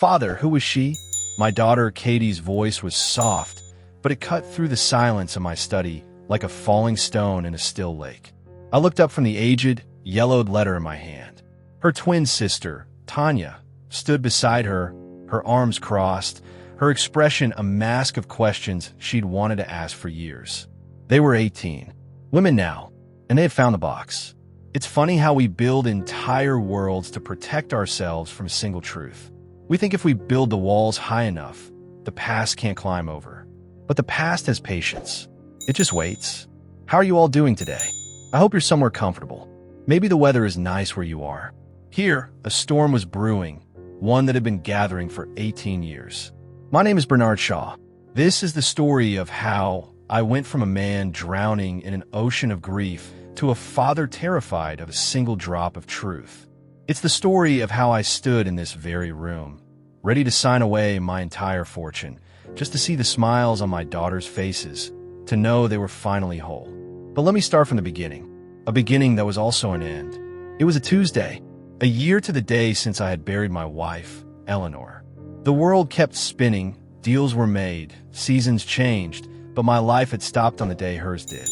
Father, who was she? My daughter Katie's voice was soft, but it cut through the silence of my study like a falling stone in a still lake. I looked up from the aged, yellowed letter in my hand. Her twin sister, Tanya, stood beside her, her arms crossed, her expression a mask of questions she'd wanted to ask for years. They were 18, women now, and they had found the box. It's funny how we build entire worlds to protect ourselves from a single truth. We think if we build the walls high enough, the past can't climb over. But the past has patience. It just waits. How are you all doing today? I hope you're somewhere comfortable. Maybe the weather is nice where you are. Here, a storm was brewing, one that had been gathering for 18 years. My name is Bernard Shaw. This is the story of how I went from a man drowning in an ocean of grief to a father terrified of a single drop of truth. It's the story of how I stood in this very room, ready to sign away my entire fortune, just to see the smiles on my daughters' faces, to know they were finally whole. But let me start from the beginning, a beginning that was also an end. It was a Tuesday, a year to the day since I had buried my wife, Eleanor. The world kept spinning, deals were made, seasons changed, but my life had stopped on the day hers did.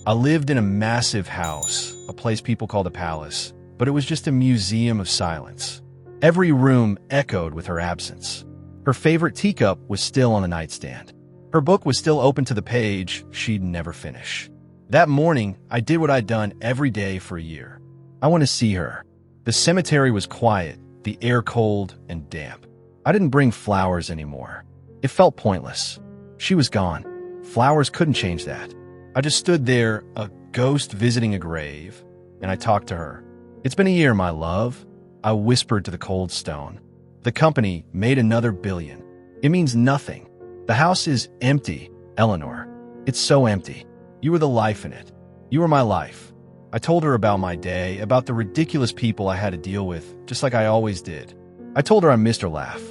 I lived in a massive house, a place people called a palace, but it was just a museum of silence. Every room echoed with her absence. Her favorite teacup was still on the nightstand. Her book was still open to the page she'd never finish. That morning, I did what I'd done every day for a year. I went to see her. The cemetery was quiet, the air cold and damp. I didn't bring flowers anymore. It felt pointless. She was gone. Flowers couldn't change that. I just stood there, a ghost visiting a grave, and I talked to her. "It's been a year, my love," I whispered to the cold stone. "The company made another billion. It means nothing. The house is empty, Eleanor. It's so empty. You were the life in it. You were my life." I told her about my day, about the ridiculous people I had to deal with, just like I always did. I told her I missed her laugh.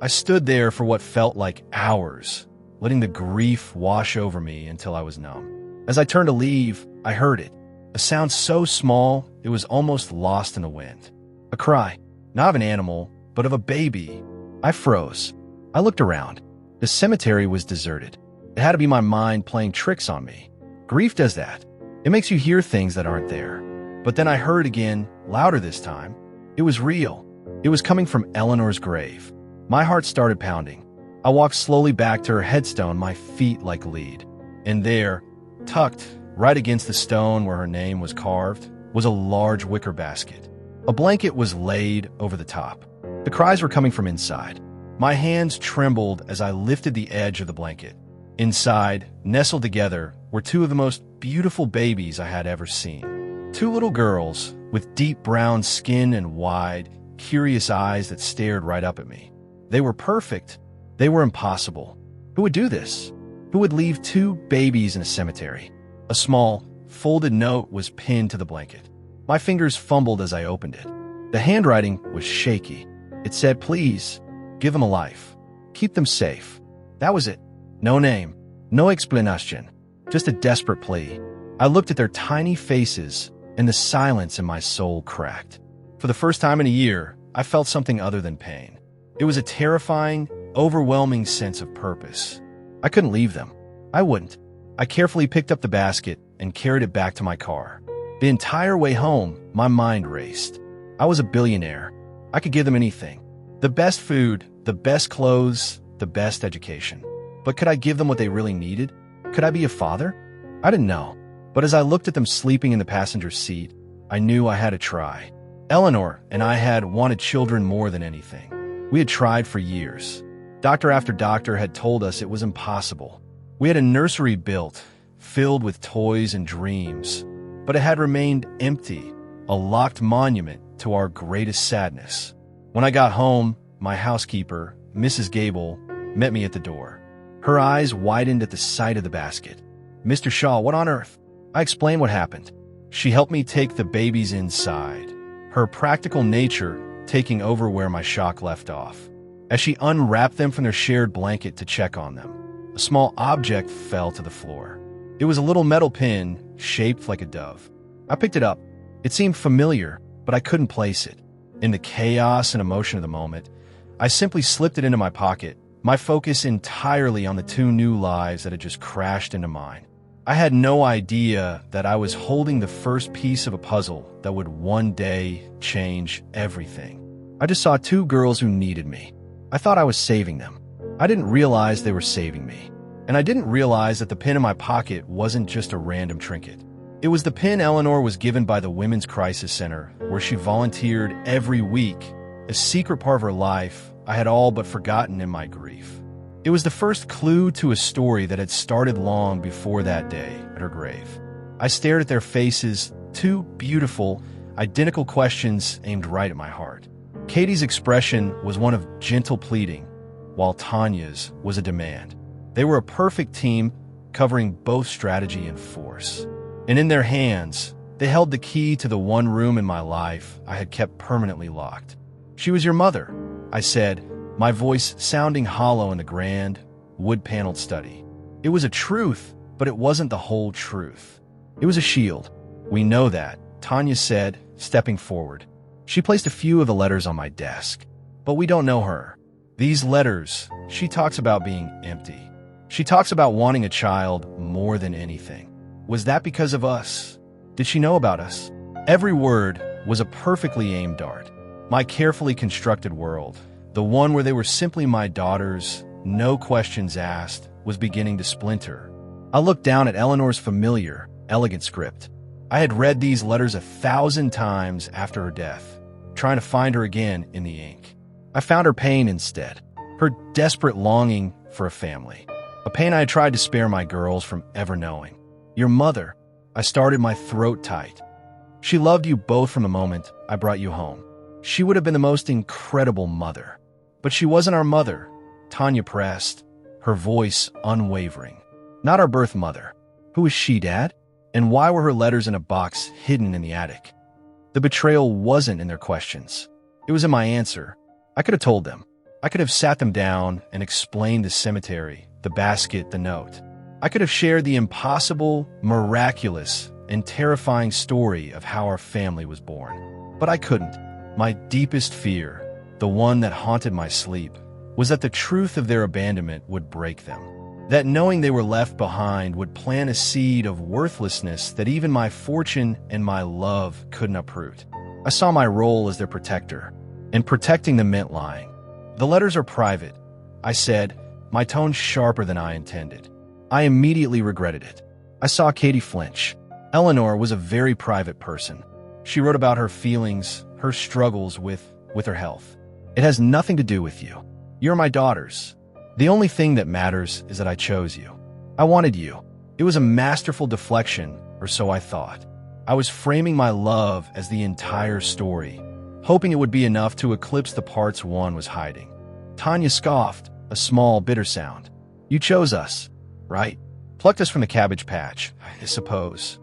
I stood there for what felt like hours, letting the grief wash over me until I was numb. As I turned to leave, I heard it. A sound so small, it was almost lost in the wind. A cry, not of an animal, but of a baby. I froze. I looked around. The cemetery was deserted. It had to be my mind playing tricks on me. Grief does that. It makes you hear things that aren't there. But then I heard again, louder this time. It was real. It was coming from Eleanor's grave. My heart started pounding. I walked slowly back to her headstone, my feet like lead. And there, tucked right against the stone where her name was carved, was a large wicker basket. A blanket was laid over the top. The cries were coming from inside. My hands trembled as I lifted the edge of the blanket. Inside, nestled together, were two of the most beautiful babies I had ever seen. Two little girls with deep brown skin and wide, curious eyes that stared right up at me. They were perfect. They were impossible. Who would do this? Who would leave two babies in a cemetery? A small, folded note was pinned to the blanket. My fingers fumbled as I opened it. The handwriting was shaky. It said, "Please, give them a life. Keep them safe." That was it. No name, no explanation, just a desperate plea. I looked at their tiny faces, and the silence in my soul cracked. For the first time in a year, I felt something other than pain. It was a terrifying, overwhelming sense of purpose. I couldn't leave them. I wouldn't. I carefully picked up the basket and carried it back to my car. The entire way home, my mind raced. I was a billionaire. I could give them anything. The best food, the best clothes, the best education. But could I give them what they really needed? Could I be a father? I didn't know. But as I looked at them sleeping in the passenger seat, I knew I had to try. Eleanor and I had wanted children more than anything. We had tried for years. Doctor after doctor had told us it was impossible. We had a nursery built, filled with toys and dreams, but it had remained empty, a locked monument to our greatest sadness. When I got home, my housekeeper, Mrs. Gable, met me at the door. Her eyes widened at the sight of the basket. "Mr. Shaw, what on earth?" I explained what happened. She helped me take the babies inside, her practical nature taking over where my shock left off. As she unwrapped them from their shared blanket to check on them, a small object fell to the floor. It was a little metal pin shaped like a dove. I picked it up. It seemed familiar, but I couldn't place it. In the chaos and emotion of the moment, I simply slipped it into my pocket, my focus entirely on the two new lives that had just crashed into mine. I had no idea that I was holding the first piece of a puzzle that would one day change everything. I just saw two girls who needed me. I thought I was saving them. I didn't realize they were saving me. And I didn't realize that the pin in my pocket wasn't just a random trinket. It was the pin Eleanor was given by the Women's Crisis Center, where she volunteered every week, a secret part of her life I had all but forgotten in my grief. It was the first clue to a story that had started long before that day at her grave. I stared at their faces, two beautiful, identical questions aimed right at my heart. Katie's expression was one of gentle pleading, while Tanya's was a demand. They were a perfect team, covering both strategy and force. And in their hands, they held the key to the one room in my life I had kept permanently locked. "She was your mother," I said, my voice sounding hollow in the grand, wood-paneled study. It was a truth, but it wasn't the whole truth. It was a shield. "We know that," Tanya said, stepping forward. She placed a few of the letters on my desk. "But we don't know her. These letters, she talks about being empty. She talks about wanting a child more than anything. Was that because of us? Did she know about us?" Every word was a perfectly aimed dart. My carefully constructed world, the one where they were simply my daughters, no questions asked, was beginning to splinter. I looked down at Eleanor's familiar, elegant script. I had read these letters 1,000 times after her death, trying to find her again in the ink. I found her pain instead, her desperate longing for a family, a pain I had tried to spare my girls from ever knowing. "Your mother," I started, my throat tight. "She loved you both from the moment I brought you home. She would have been the most incredible mother. But she wasn't our mother," Tanya pressed, her voice unwavering. "Not our birth mother. Who was she, Dad? And why were her letters in a box hidden in the attic?" The betrayal wasn't in their questions. It was in my answer. I could have told them. I could have sat them down and explained the cemetery, the basket, the note. I could have shared the impossible, miraculous, and terrifying story of how our family was born. But I couldn't. My deepest fear, the one that haunted my sleep, was that the truth of their abandonment would break them. That knowing they were left behind would plant a seed of worthlessness that even my fortune and my love couldn't uproot. I saw my role as their protector, and protecting them meant lying. "The letters are private," I said, my tone sharper than I intended. I immediately regretted it. I saw Katie flinch. Eleanor was a very private person. She wrote about her feelings, her struggles with her health. "It has nothing to do with you. You're my daughters. The only thing that matters is that I chose you. I wanted you." It was a masterful deflection, or so I thought. I was framing my love as the entire story, hoping it would be enough to eclipse the parts one was hiding. Tanya scoffed, a small, bitter sound. "You chose us, right? Plucked us from the cabbage patch, I suppose."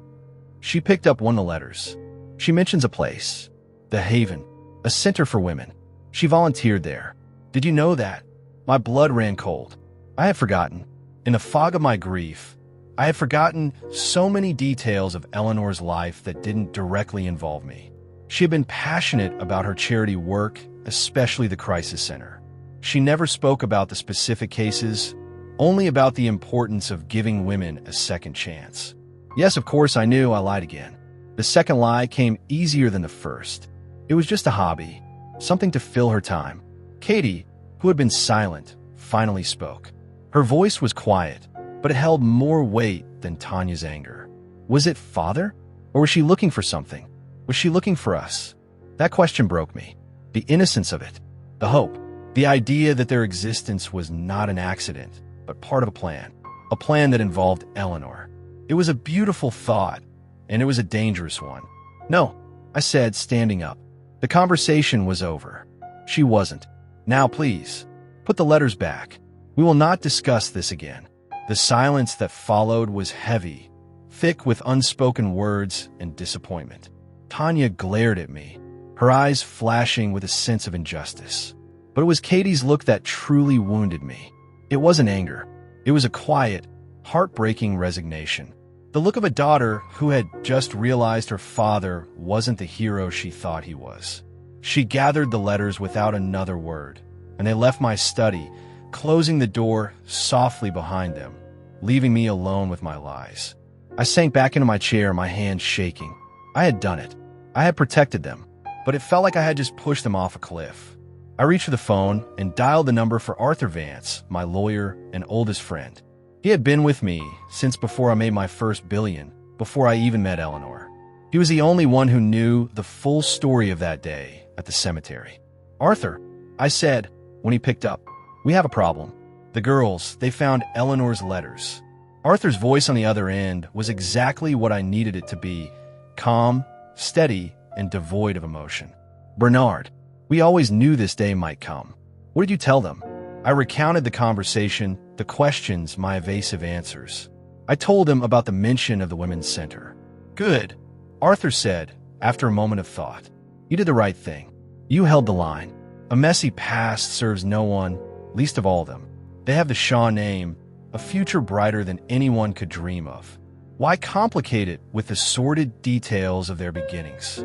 She picked up one of the letters. She mentions a place, the Haven, a center for women. She volunteered there. "Did you know that?" My blood ran cold. I had forgotten. In the fog of my grief, I had forgotten so many details of Eleanor's life that didn't directly involve me. She had been passionate about her charity work, especially the crisis center. She never spoke about the specific cases, only about the importance of giving women a second chance. Yes, of course, I knew I lied again. The second lie came easier than the first. It was just a hobby, something to fill her time. Katie, who had been silent, finally spoke. Her voice was quiet, but it held more weight than Tanya's anger. Was it father? Or was she looking for something? Was she looking for us? That question broke me. The innocence of it, the hope, the idea that their existence was not an accident, but part of a plan that involved Eleanor. It was a beautiful thought, and it was a dangerous one. "No," I said, standing up. The conversation was over. She wasn't. "Now, please, put the letters back. We will not discuss this again." The silence that followed was heavy, thick with unspoken words and disappointment. Tanya glared at me, her eyes flashing with a sense of injustice. But it was Katie's look that truly wounded me. It wasn't anger. It was a quiet, heartbreaking resignation. The look of a daughter who had just realized her father wasn't the hero she thought he was. She gathered the letters without another word, and they left my study, closing the door softly behind them, leaving me alone with my lies. I sank back into my chair, my hands shaking. I had done it. I had protected them, but it felt like I had just pushed them off a cliff. I reached for the phone and dialed the number for Arthur Vance, my lawyer and oldest friend. He had been with me since before I made my first billion, before I even met Eleanor. He was the only one who knew the full story of that day at the cemetery. "Arthur," I said when he picked up, "we have a problem. The girls, they found Eleanor's letters." Arthur's voice on the other end was exactly what I needed it to be: calm, steady, and devoid of emotion. "Bernard, we always knew this day might come. What did you tell them?" I recounted the conversation, the questions, my evasive answers. I told him about the mention of the Women's Center. "Good," Arthur said, after a moment of thought. "You did the right thing. You held the line. A messy past serves no one, least of all them. They have the Shaw name, a future brighter than anyone could dream of. Why complicate it with the sordid details of their beginnings?"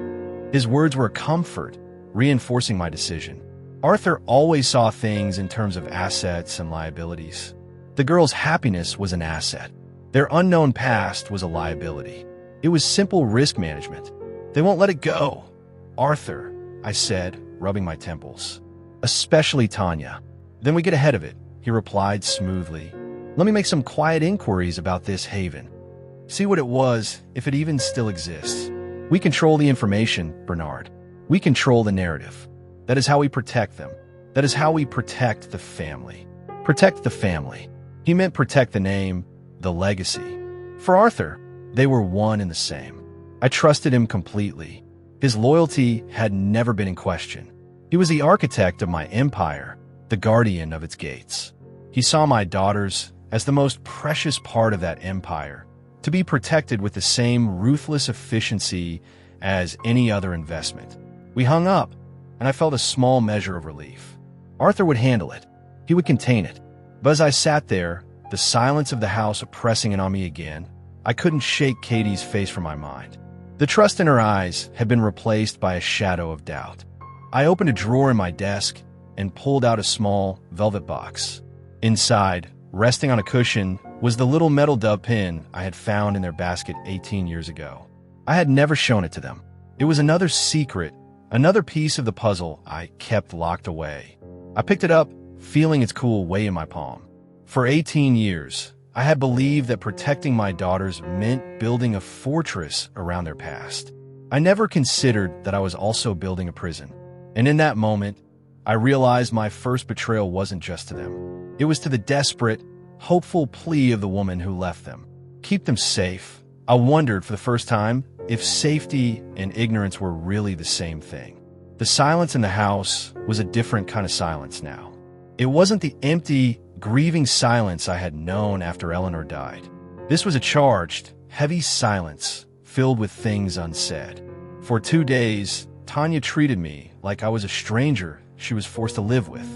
His words were a comfort, reinforcing my decision. Arthur always saw things in terms of assets and liabilities. The girls' happiness was an asset. Their unknown past was a liability. It was simple risk management. "They won't let it go." "Arthur," I said, rubbing my temples. "Especially Tanya." "Then we get ahead of it," he replied smoothly. "Let me make some quiet inquiries about this haven. See what it was, if it even still exists. We control the information, Bernard. We control the narrative. That is how we protect them. That is how we protect the family." Protect the family. He meant protect the name, the legacy. For Arthur, they were one and the same. I trusted him completely. His loyalty had never been in question. He was the architect of my empire, the guardian of its gates. He saw my daughters as the most precious part of that empire, to be protected with the same ruthless efficiency as any other investment. We hung up, and I felt a small measure of relief. Arthur would handle it. He would contain it. But as I sat there, the silence of the house pressing in on me again, I couldn't shake Katie's face from my mind. The trust in her eyes had been replaced by a shadow of doubt. I opened a drawer in my desk and pulled out a small velvet box. Inside, resting on a cushion, was the little metal dove pin I had found in their basket 18 years ago. I had never shown it to them. It was another secret, another piece of the puzzle I kept locked away. I picked it up, feeling its cool weight in my palm. For 18 years, I had believed that protecting my daughters meant building a fortress around their past. I never considered that I was also building a prison. And in that moment, I realized my first betrayal wasn't just to them. It was to the desperate, hopeful plea of the woman who left them. Keep them safe. I wondered for the first time if safety and ignorance were really the same thing. The silence in the house was a different kind of silence now. It wasn't the empty, grieving silence I had known after Eleanor died. This was a charged, heavy silence filled with things unsaid. For 2 days, Tanya treated me like I was a stranger she was forced to live with.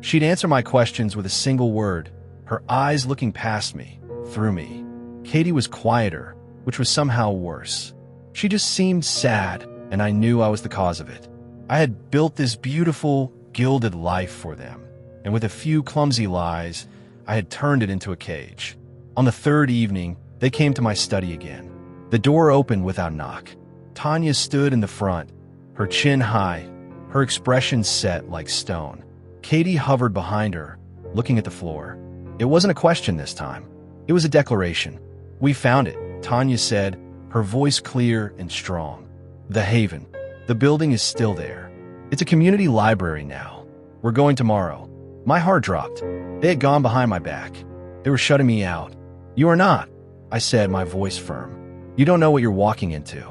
She'd answer my questions with a single word, her eyes looking past me, through me. Katie was quieter, which was somehow worse. She just seemed sad, and I knew I was the cause of it. I had built this beautiful, gilded life for them, and with a few clumsy lies, I had turned it into a cage. On the third evening, they came to my study again. The door opened without knock. Tanya stood in the front, her chin high, her expression set like stone. Katie hovered behind her, looking at the floor. It wasn't a question this time. It was a declaration. "We found it," Tanya said, her voice clear and strong. "The Haven. The building is still there. It's a community library now. We're going tomorrow." My heart dropped. They had gone behind my back. They were shutting me out. "You are not," I said, my voice firm. "You don't know what you're walking into.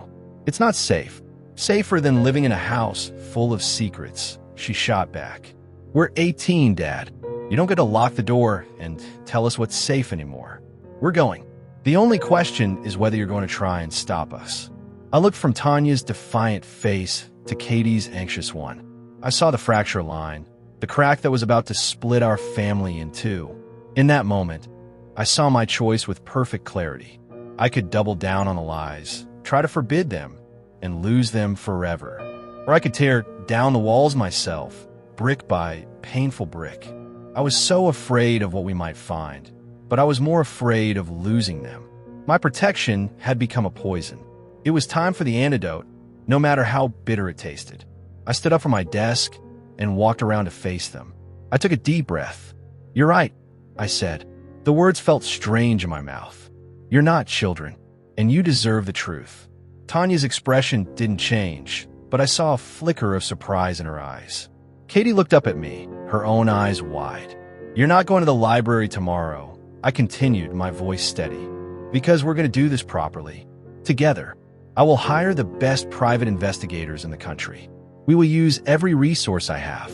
It's not safe. Safer than living in a house full of secrets," she shot back. "We're 18, Dad. You don't get to lock the door and tell us what's safe anymore. We're going. The only question is whether you're going to try and stop us." I looked from Tanya's defiant face to Katie's anxious one. I saw the fracture line, the crack that was about to split our family in two. In that moment, I saw my choice with perfect clarity. I could double down on the lies, try to forbid them, and lose them forever. Or I could tear down the walls myself, brick by painful brick. I was so afraid of what we might find, but I was more afraid of losing them. My protection had become a poison. It was time for the antidote, no matter how bitter it tasted. I stood up from my desk and walked around to face them. I took a deep breath. "You're right," I said. The words felt strange in my mouth. "You're not children, and you deserve the truth." Tanya's expression didn't change, but I saw a flicker of surprise in her eyes. Katie looked up at me, her own eyes wide. "You're not going to the library tomorrow," I continued, my voice steady, "because we're going to do this properly. Together. I will hire the best private investigators in the country. We will use every resource I have.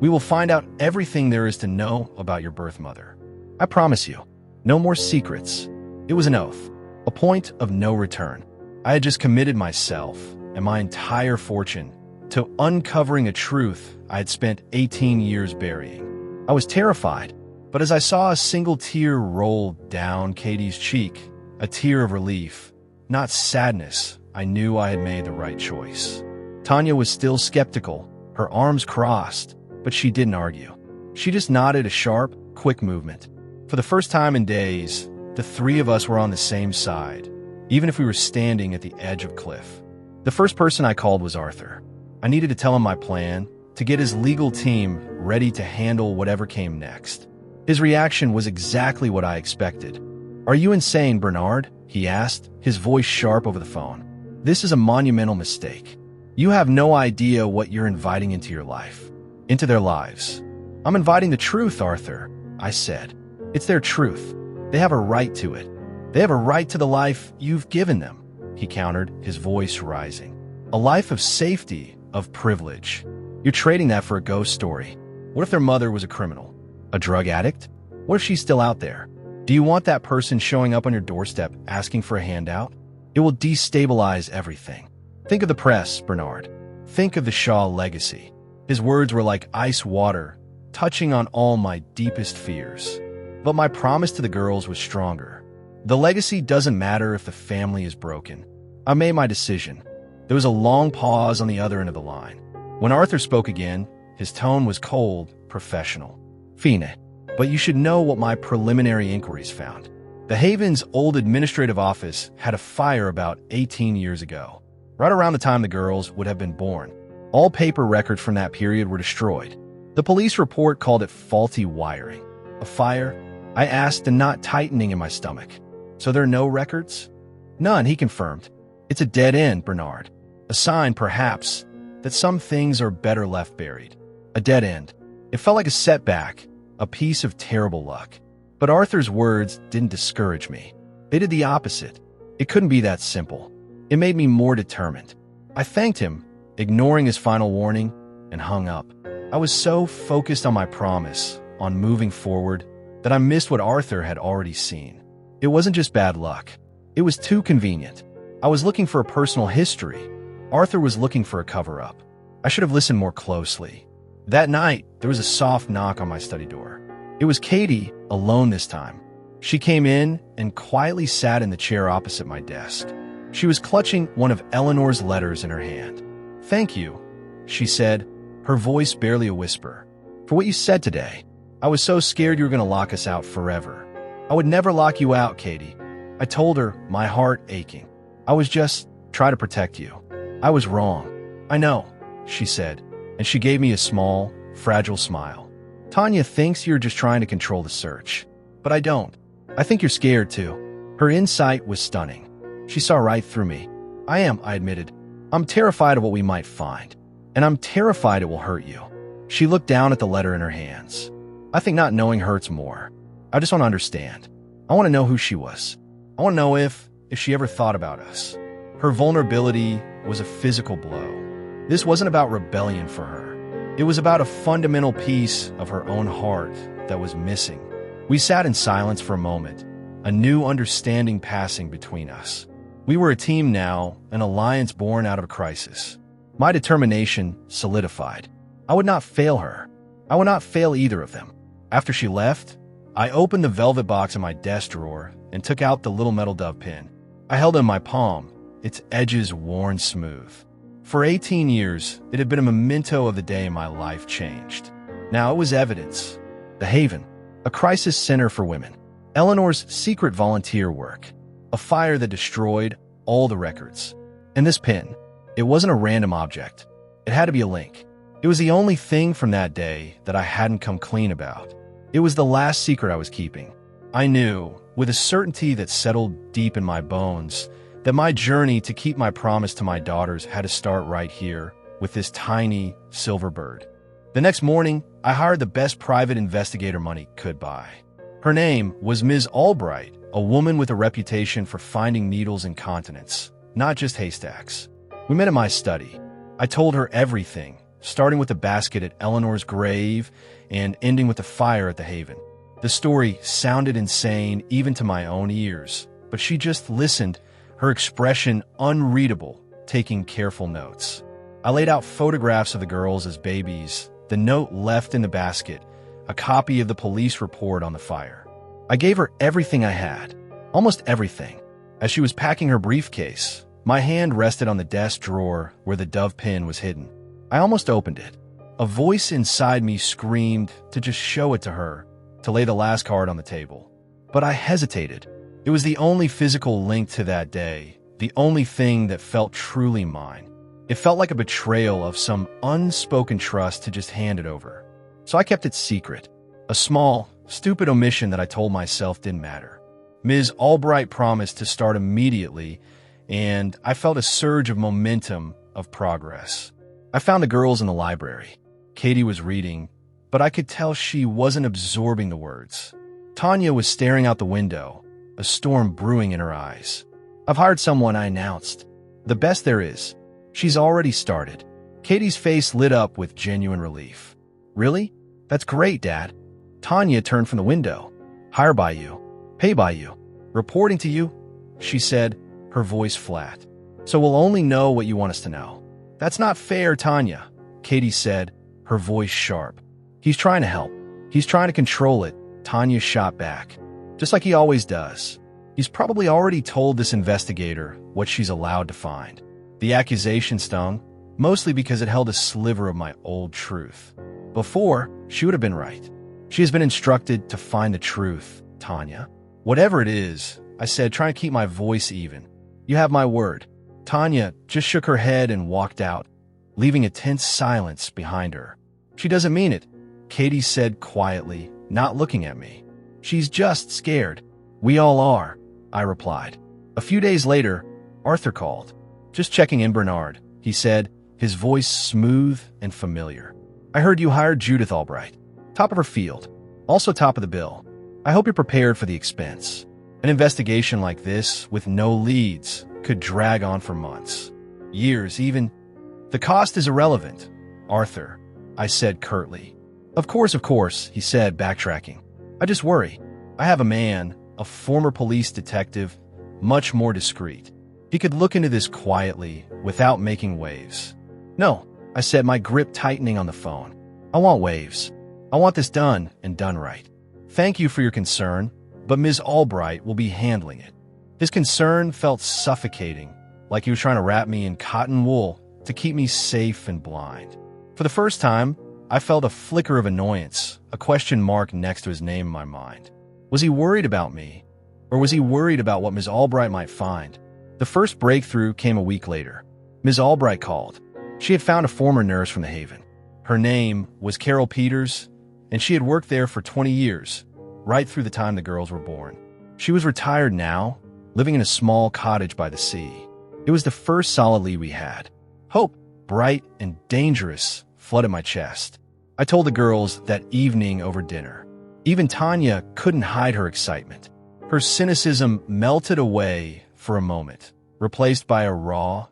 We will find out everything there is to know about your birth mother. I promise you, no more secrets." It was an oath, a point of no return. I had just committed myself and my entire fortune to uncovering a truth I had spent 18 years burying. I was terrified, but as I saw a single tear roll down Katie's cheek, a tear of relief, not sadness, I knew I had made the right choice. Tanya was still skeptical, her arms crossed, but she didn't argue. She just nodded a sharp, quick movement. For the first time in days, the three of us were on the same side, even if we were standing at the edge of a cliff. The first person I called was Arthur. I needed to tell him my plan, to get his legal team ready to handle whatever came next. His reaction was exactly what I expected. "Are you insane, Bernard?" he asked, his voice sharp over the phone. "This is a monumental mistake. You have no idea what you're inviting into your life, into their lives." "I'm inviting the truth, Arthur," I said. "It's their truth. They have a right to it. They have a right to the life you've given them," he countered, his voice rising. "A life of safety, of privilege. You're trading that for a ghost story. What if their mother was a criminal? A drug addict? What if she's still out there? Do you want that person showing up on your doorstep asking for a handout? It will destabilize everything. Think of the press, Bernard. Think of the Shaw legacy." His words were like ice water, touching on all my deepest fears. But my promise to the girls was stronger. The legacy doesn't matter if the family is broken. I made my decision. There was a long pause on the other end of the line. When Arthur spoke again, his tone was cold, professional. "Fine, but you should know what my preliminary inquiries found. The Haven's old administrative office had a fire about 18 years ago, right around the time the girls would have been born. All paper records from that period were destroyed. The police report called it faulty wiring. A fire?" I asked, a knot tightening in my stomach. "So there are no records?" "None," he confirmed. "It's a dead end, Bernard. A sign, perhaps, that some things are better left buried. A dead end." It felt like a setback, a piece of terrible luck. But Arthur's words didn't discourage me. They did the opposite. It couldn't be that simple. It made me more determined. I thanked him, ignoring his final warning, and hung up. I was so focused on my promise, on moving forward, that I missed what Arthur had already seen. It wasn't just bad luck. It was too convenient. I was looking for a personal history. Arthur was looking for a cover-up. I should have listened more closely. That night, there was a soft knock on my study door. It was Katie, alone this time. She came in and quietly sat in the chair opposite my desk. She was clutching one of Eleanor's letters in her hand. "Thank you," she said, her voice barely a whisper, "for what you said today. I was so scared you were going to lock us out forever." "I would never lock you out, Katie," I told her, my heart aching. "I was just trying to protect you. I was wrong." "I know," she said, and she gave me a small, fragile smile. "Tanya thinks you're just trying to control the search. But I don't. I think you're scared too." Her insight was stunning. She saw right through me. "I am," I admitted. "I'm terrified of what we might find. And I'm terrified it will hurt you." She looked down at the letter in her hands. "I think not knowing hurts more. I just want to understand. I want to know who she was. I want to know if she ever thought about us." Her vulnerability was a physical blow. This wasn't about rebellion for her. It was about a fundamental piece of her own heart that was missing. We sat in silence for a moment, a new understanding passing between us. We were a team now, an alliance born out of a crisis. My determination solidified. I would not fail her. I would not fail either of them. After she left, I opened the velvet box in my desk drawer and took out the little metal dove pin. I held it in my palm, its edges worn smooth. For 18 years, it had been a memento of the day my life changed. Now it was evidence. The Haven, a crisis center for women. Eleanor's secret volunteer work. A fire that destroyed all the records. And this pin, it wasn't a random object. It had to be a link. It was the only thing from that day that I hadn't come clean about. It was the last secret I was keeping. I knew, with a certainty that settled deep in my bones, that my journey to keep my promise to my daughters had to start right here, with this tiny silver bird. The next morning, I hired the best private investigator money could buy. Her name was Ms. Albright, a woman with a reputation for finding needles in continents, not just haystacks. We met in my study. I told her everything, starting with the basket at Eleanor's grave and ending with the fire at the Haven. The story sounded insane even to my own ears, but she just listened, her expression unreadable, taking careful notes. I laid out photographs of the girls as babies, the note left in the basket, a copy of the police report on the fire. I gave her everything I had, almost everything. As she was packing her briefcase, my hand rested on the desk drawer where the dove pin was hidden. I almost opened it. A voice inside me screamed to just show it to her, to lay the last card on the table. But I hesitated. It was the only physical link to that day, the only thing that felt truly mine. It felt like a betrayal of some unspoken trust to just hand it over. So I kept it secret. A small, stupid omission that I told myself didn't matter. Ms. Albright promised to start immediately, and I felt a surge of momentum, of progress. I found the girls in the library. Katie was reading, but I could tell she wasn't absorbing the words. Tanya was staring out the window, a storm brewing in her eyes. I've hired someone, I announced. The best there is. She's already started. Katie's face lit up with genuine relief. Really? That's great, Dad. Tanya turned from the window. Hire by you. Pay by you. Reporting to you, she said, her voice flat. So we'll only know what you want us to know. That's not fair, Tanya, Katie said, her voice sharp. He's trying to help. He's trying to control it, Tanya shot back. Just like he always does. He's probably already told this investigator what she's allowed to find. The accusation stung, mostly because it held a sliver of my old truth. Before, she would have been right. She has been instructed to find the truth, Tanya. Whatever it is, I said, trying to keep my voice even. You have my word. Tanya just shook her head and walked out, leaving a tense silence behind her. She doesn't mean it, Katie said quietly, not looking at me. She's just scared. We all are, I replied. A few days later, Arthur called. Just checking in, Bernard, he said, his voice smooth and familiar. I heard you hired Judith Albright. Top of her field. Also top of the bill. I hope you're prepared for the expense. An investigation like this, with no leads, could drag on for months. Years, even. The cost is irrelevant, Arthur, I said curtly. Of course, he said, backtracking. I just worry. I have a man, a former police detective, much more discreet. He could look into this quietly, without making waves. No, I said, my grip tightening on the phone. I want waves. I want this done, and done right. Thank you for your concern, but Ms. Albright will be handling it. His concern felt suffocating, like he was trying to wrap me in cotton wool to keep me safe and blind. For the first time, I felt a flicker of annoyance, a question mark next to his name in my mind. Was he worried about me? Or was he worried about what Ms. Albright might find? The first breakthrough came a week later. Ms. Albright called. She had found a former nurse from the Haven. Her name was Carol Peters, and she had worked there for 20 years, right through the time the girls were born. She was retired now, living in a small cottage by the sea. It was the first solid lead we had. Hope, bright and dangerous, flooded my chest. I told the girls that evening over dinner. Even Tanya couldn't hide her excitement. Her cynicism melted away for a moment, replaced by a raw,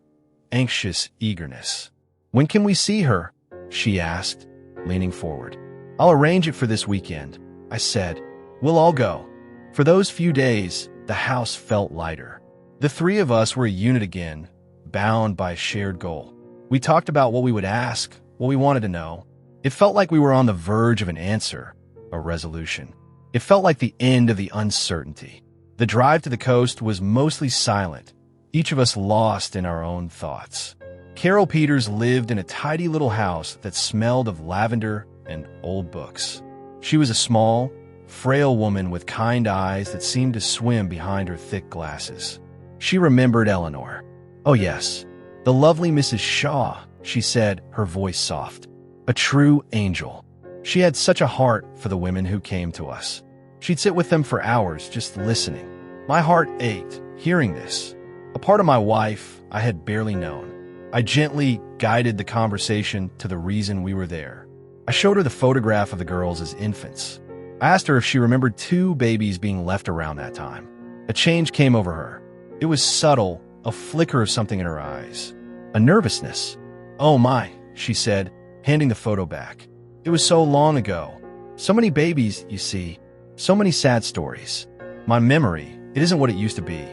anxious eagerness. When can we see her? She asked, leaning forward. I'll arrange it for this weekend, I said. We'll all go. For those few days, the house felt lighter. The three of us were a unit again, bound by a shared goal. We talked about what we would ask, what we wanted to know. It felt like we were on the verge of an answer, a resolution. It felt like the end of the uncertainty. The drive to the coast was mostly silent, each of us lost in our own thoughts. Carol Peters lived in a tidy little house that smelled of lavender and old books. She was a small, frail woman with kind eyes that seemed to swim behind her thick glasses. She remembered Eleanor. "Oh yes, the lovely Mrs. Shaw," she said, her voice soft. "A true angel. She had such a heart for the women who came to us. She'd sit with them for hours just listening." My heart ached, hearing this. A part of my wife I had barely known. I gently guided the conversation to the reason we were there. I showed her the photograph of the girls as infants. I asked her if she remembered 2 babies being left around that time. A change came over her. It was subtle, a flicker of something in her eyes. A nervousness. "Oh my," she said, handing the photo back. "It was so long ago. So many babies, you see. So many sad stories. My memory, it isn't what it used to be."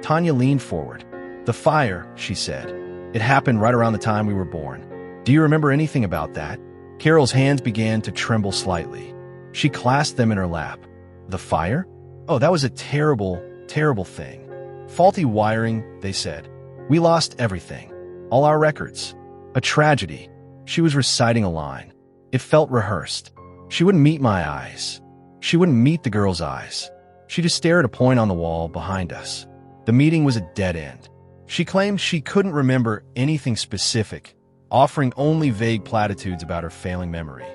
Tanya leaned forward. "The fire," she said. "It happened right around the time we were born. Do you remember anything about that?" Carol's hands began to tremble slightly. She clasped them in her lap. "The fire? Oh, that was a terrible, terrible thing. Faulty wiring," they said. "We lost everything. All our records. A tragedy." She was reciting a line. It felt rehearsed. She wouldn't meet my eyes. She wouldn't meet the girl's eyes. She just stared at a point on the wall behind us. The meeting was a dead end. She claimed she couldn't remember anything specific, offering only vague platitudes about her failing memory.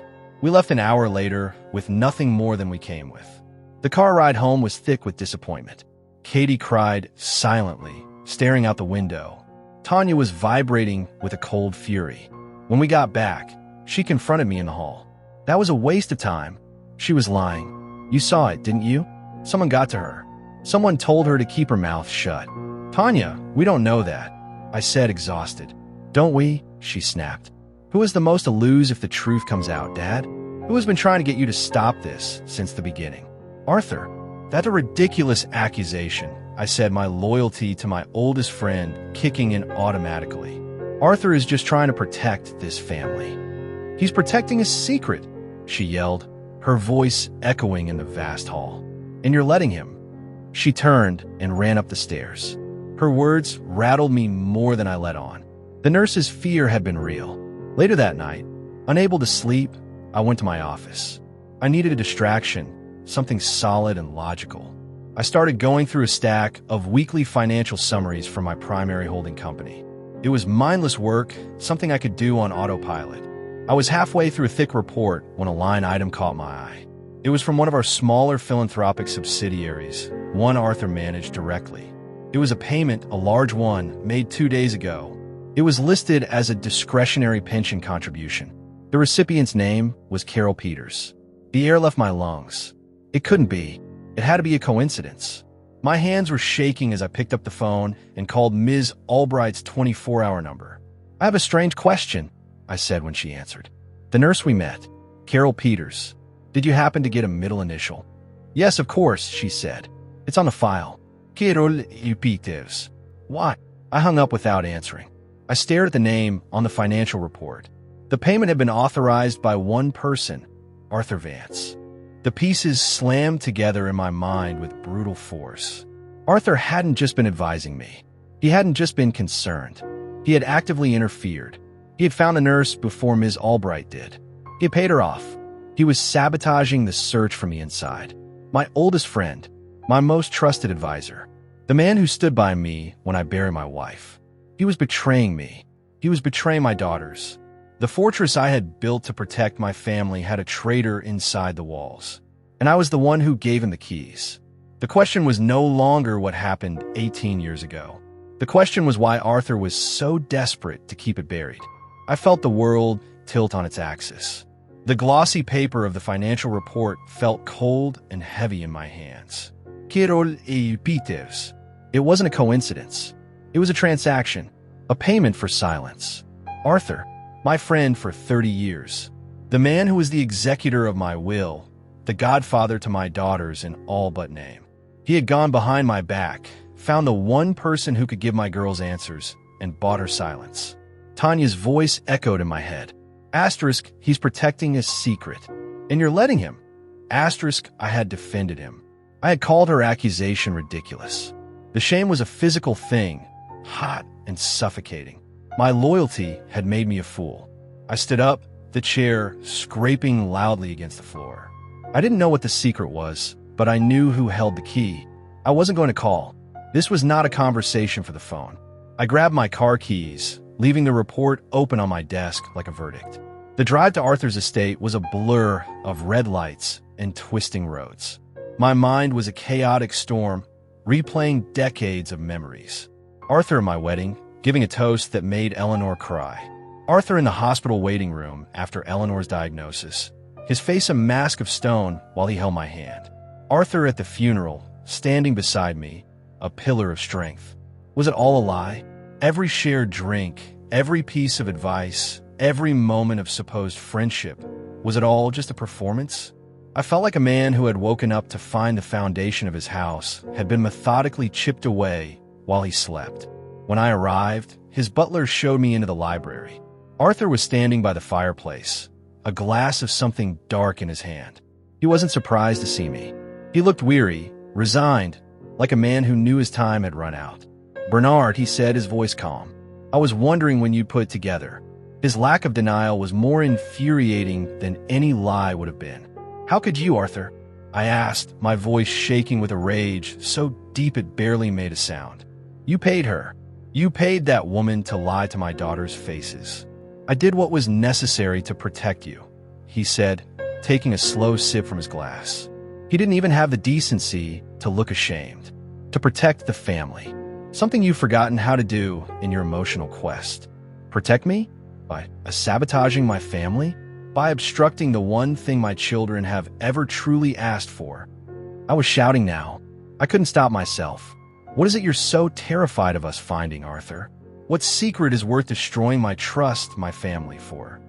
We left an hour later with nothing more than we came with. The car ride home was thick with disappointment. Katie cried silently, staring out the window. Tanya was vibrating with a cold fury. When we got back, she confronted me in the hall. "That was a waste of time." She was lying. "You saw it, didn't you? Someone got to her. Someone told her to keep her mouth shut." "Tanya, we don't know that," I said, exhausted. "Don't we?" she snapped. "Who is the most to lose if the truth comes out, Dad? Who has been trying to get you to stop this since the beginning?" "Arthur, that's a ridiculous accusation," I said, my loyalty to my oldest friend kicking in automatically. "Arthur is just trying to protect this family." "He's protecting a secret," she yelled, her voice echoing in the vast hall. "And you're letting him." She turned and ran up the stairs. Her words rattled me more than I let on. The nurse's fear had been real. Later that night, unable to sleep, I went to my office. I needed a distraction, something solid and logical. I started going through a stack of weekly financial summaries from my primary holding company. It was mindless work, something I could do on autopilot. I was halfway through a thick report when a line item caught my eye. It was from one of our smaller philanthropic subsidiaries, one Arthur managed directly. It was a payment, a large one, made 2 days ago. It was listed as a discretionary pension contribution. The recipient's name was Carol Peters. The air left my lungs. It couldn't be. It had to be a coincidence. My hands were shaking as I picked up the phone and called Ms. Albright's 24-hour number. "I have a strange question," I said when she answered. "The nurse we met, Carol Peters. Did you happen to get a middle initial?" "Yes, of course," she said. "It's on the file. Carol Peters." "Why?" I hung up without answering. I stared at the name on the financial report. The payment had been authorized by one person, Arthur Vance. The pieces slammed together in my mind with brutal force. Arthur hadn't just been advising me. He hadn't just been concerned. He had actively interfered. He had found a nurse before Ms. Albright did. He had paid her off. He was sabotaging the search for me inside. My oldest friend, my most trusted advisor, the man who stood by me when I buried my wife. He was betraying me. He was betraying my daughters. The fortress I had built to protect my family had a traitor inside the walls, and I was the one who gave him the keys. The question was no longer what happened 18 years ago. The question was why Arthur was so desperate to keep it buried. I felt the world tilt on its axis. The glossy paper of the financial report felt cold and heavy in my hands. Carol Peters. It wasn't a coincidence. It was a transaction, a payment for silence. Arthur, my friend for 30 years, the man who was the executor of my will, the godfather to my daughters in all but name. He had gone behind my back, found the one person who could give my girls answers, and bought her silence. Tanya's voice echoed in my head. Asterisk, he's protecting a secret. And you're letting him. Asterisk, I had defended him. I had called her accusation ridiculous. The shame was a physical thing, hot and suffocating. My loyalty had made me a fool. I stood up, the chair scraping loudly against the floor. I didn't know what the secret was, but I knew who held the key. I wasn't going to call. This was not a conversation for the phone. I grabbed my car keys, leaving the report open on my desk like a verdict. The drive to Arthur's estate was a blur of red lights and twisting roads. My mind was a chaotic storm, replaying decades of memories. Arthur at my wedding, giving a toast that made Eleanor cry. Arthur in the hospital waiting room after Eleanor's diagnosis, his face a mask of stone while he held my hand. Arthur at the funeral, standing beside me, a pillar of strength. Was it all a lie? Every shared drink, every piece of advice, every moment of supposed friendship, was it all just a performance? I felt like a man who had woken up to find the foundation of his house had been methodically chipped away while he slept. When I arrived, his butler showed me into the library. Arthur was standing by the fireplace, a glass of something dark in his hand. He wasn't surprised to see me. He looked weary, resigned, like a man who knew his time had run out. "Bernard," he said, his voice calm. "I was wondering when you'd put it together." His lack of denial was more infuriating than any lie would have been. "How could you, Arthur?" I asked, my voice shaking with a rage so deep it barely made a sound. "You paid her. You paid that woman to lie to my daughter's faces." "I did what was necessary to protect you," he said, taking a slow sip from his glass. He didn't even have the decency to look ashamed. "To protect the family. Something you've forgotten how to do in your emotional quest." "Protect me? By sabotaging my family? By obstructing the one thing my children have ever truly asked for?" I was shouting now. I couldn't stop myself. "What is it you're so terrified of us finding, Arthur? What secret is worth destroying my trust, my family, for?"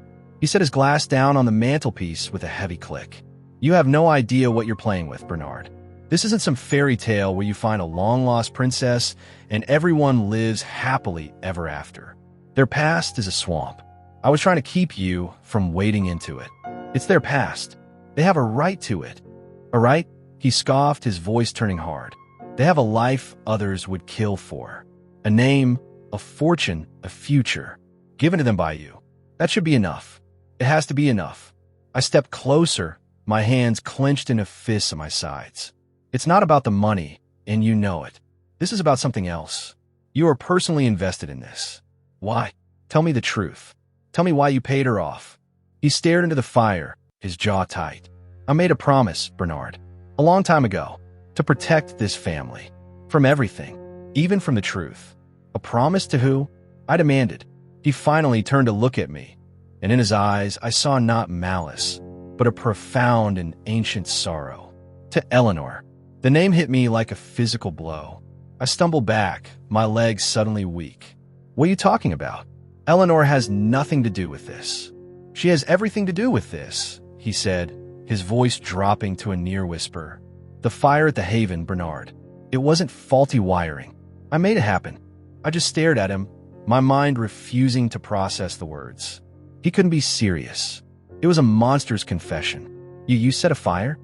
He set his glass down on the mantelpiece with a heavy click. "You have no idea what you're playing with, Bernard. This isn't some fairy tale where you find a long-lost princess and everyone lives happily ever after. Their past is a swamp. I was trying to keep you from wading into it. It's their past. They have a right to it." "A right?" He scoffed, his voice turning hard. "They have a life others would kill for. A name, a fortune, a future, given to them by you. That should be enough. It has to be enough." I stepped closer, my hands clenched in a fist at my sides. "It's not about the money, and you know it. This is about something else. You are personally invested in this. Why? Tell me the truth. Tell me why you paid her off." He stared into the fire, his jaw tight. "I made a promise, Bernard, a long time ago, to protect this family. From everything, even from the truth." "A promise to who?" I demanded. He finally turned to look at me, and in his eyes I saw not malice, but a profound and ancient sorrow. "To Eleanor." The name hit me like a physical blow. I stumbled back, my legs suddenly weak. "What are you talking about? Eleanor has nothing to do with this." "She has everything to do with this," he said, his voice dropping to a near whisper. "The fire at the Haven, Bernard. It wasn't faulty wiring. I made it happen." I just stared at him, my mind refusing to process the words. He couldn't be serious. It was a monster's confession. You set a fire?"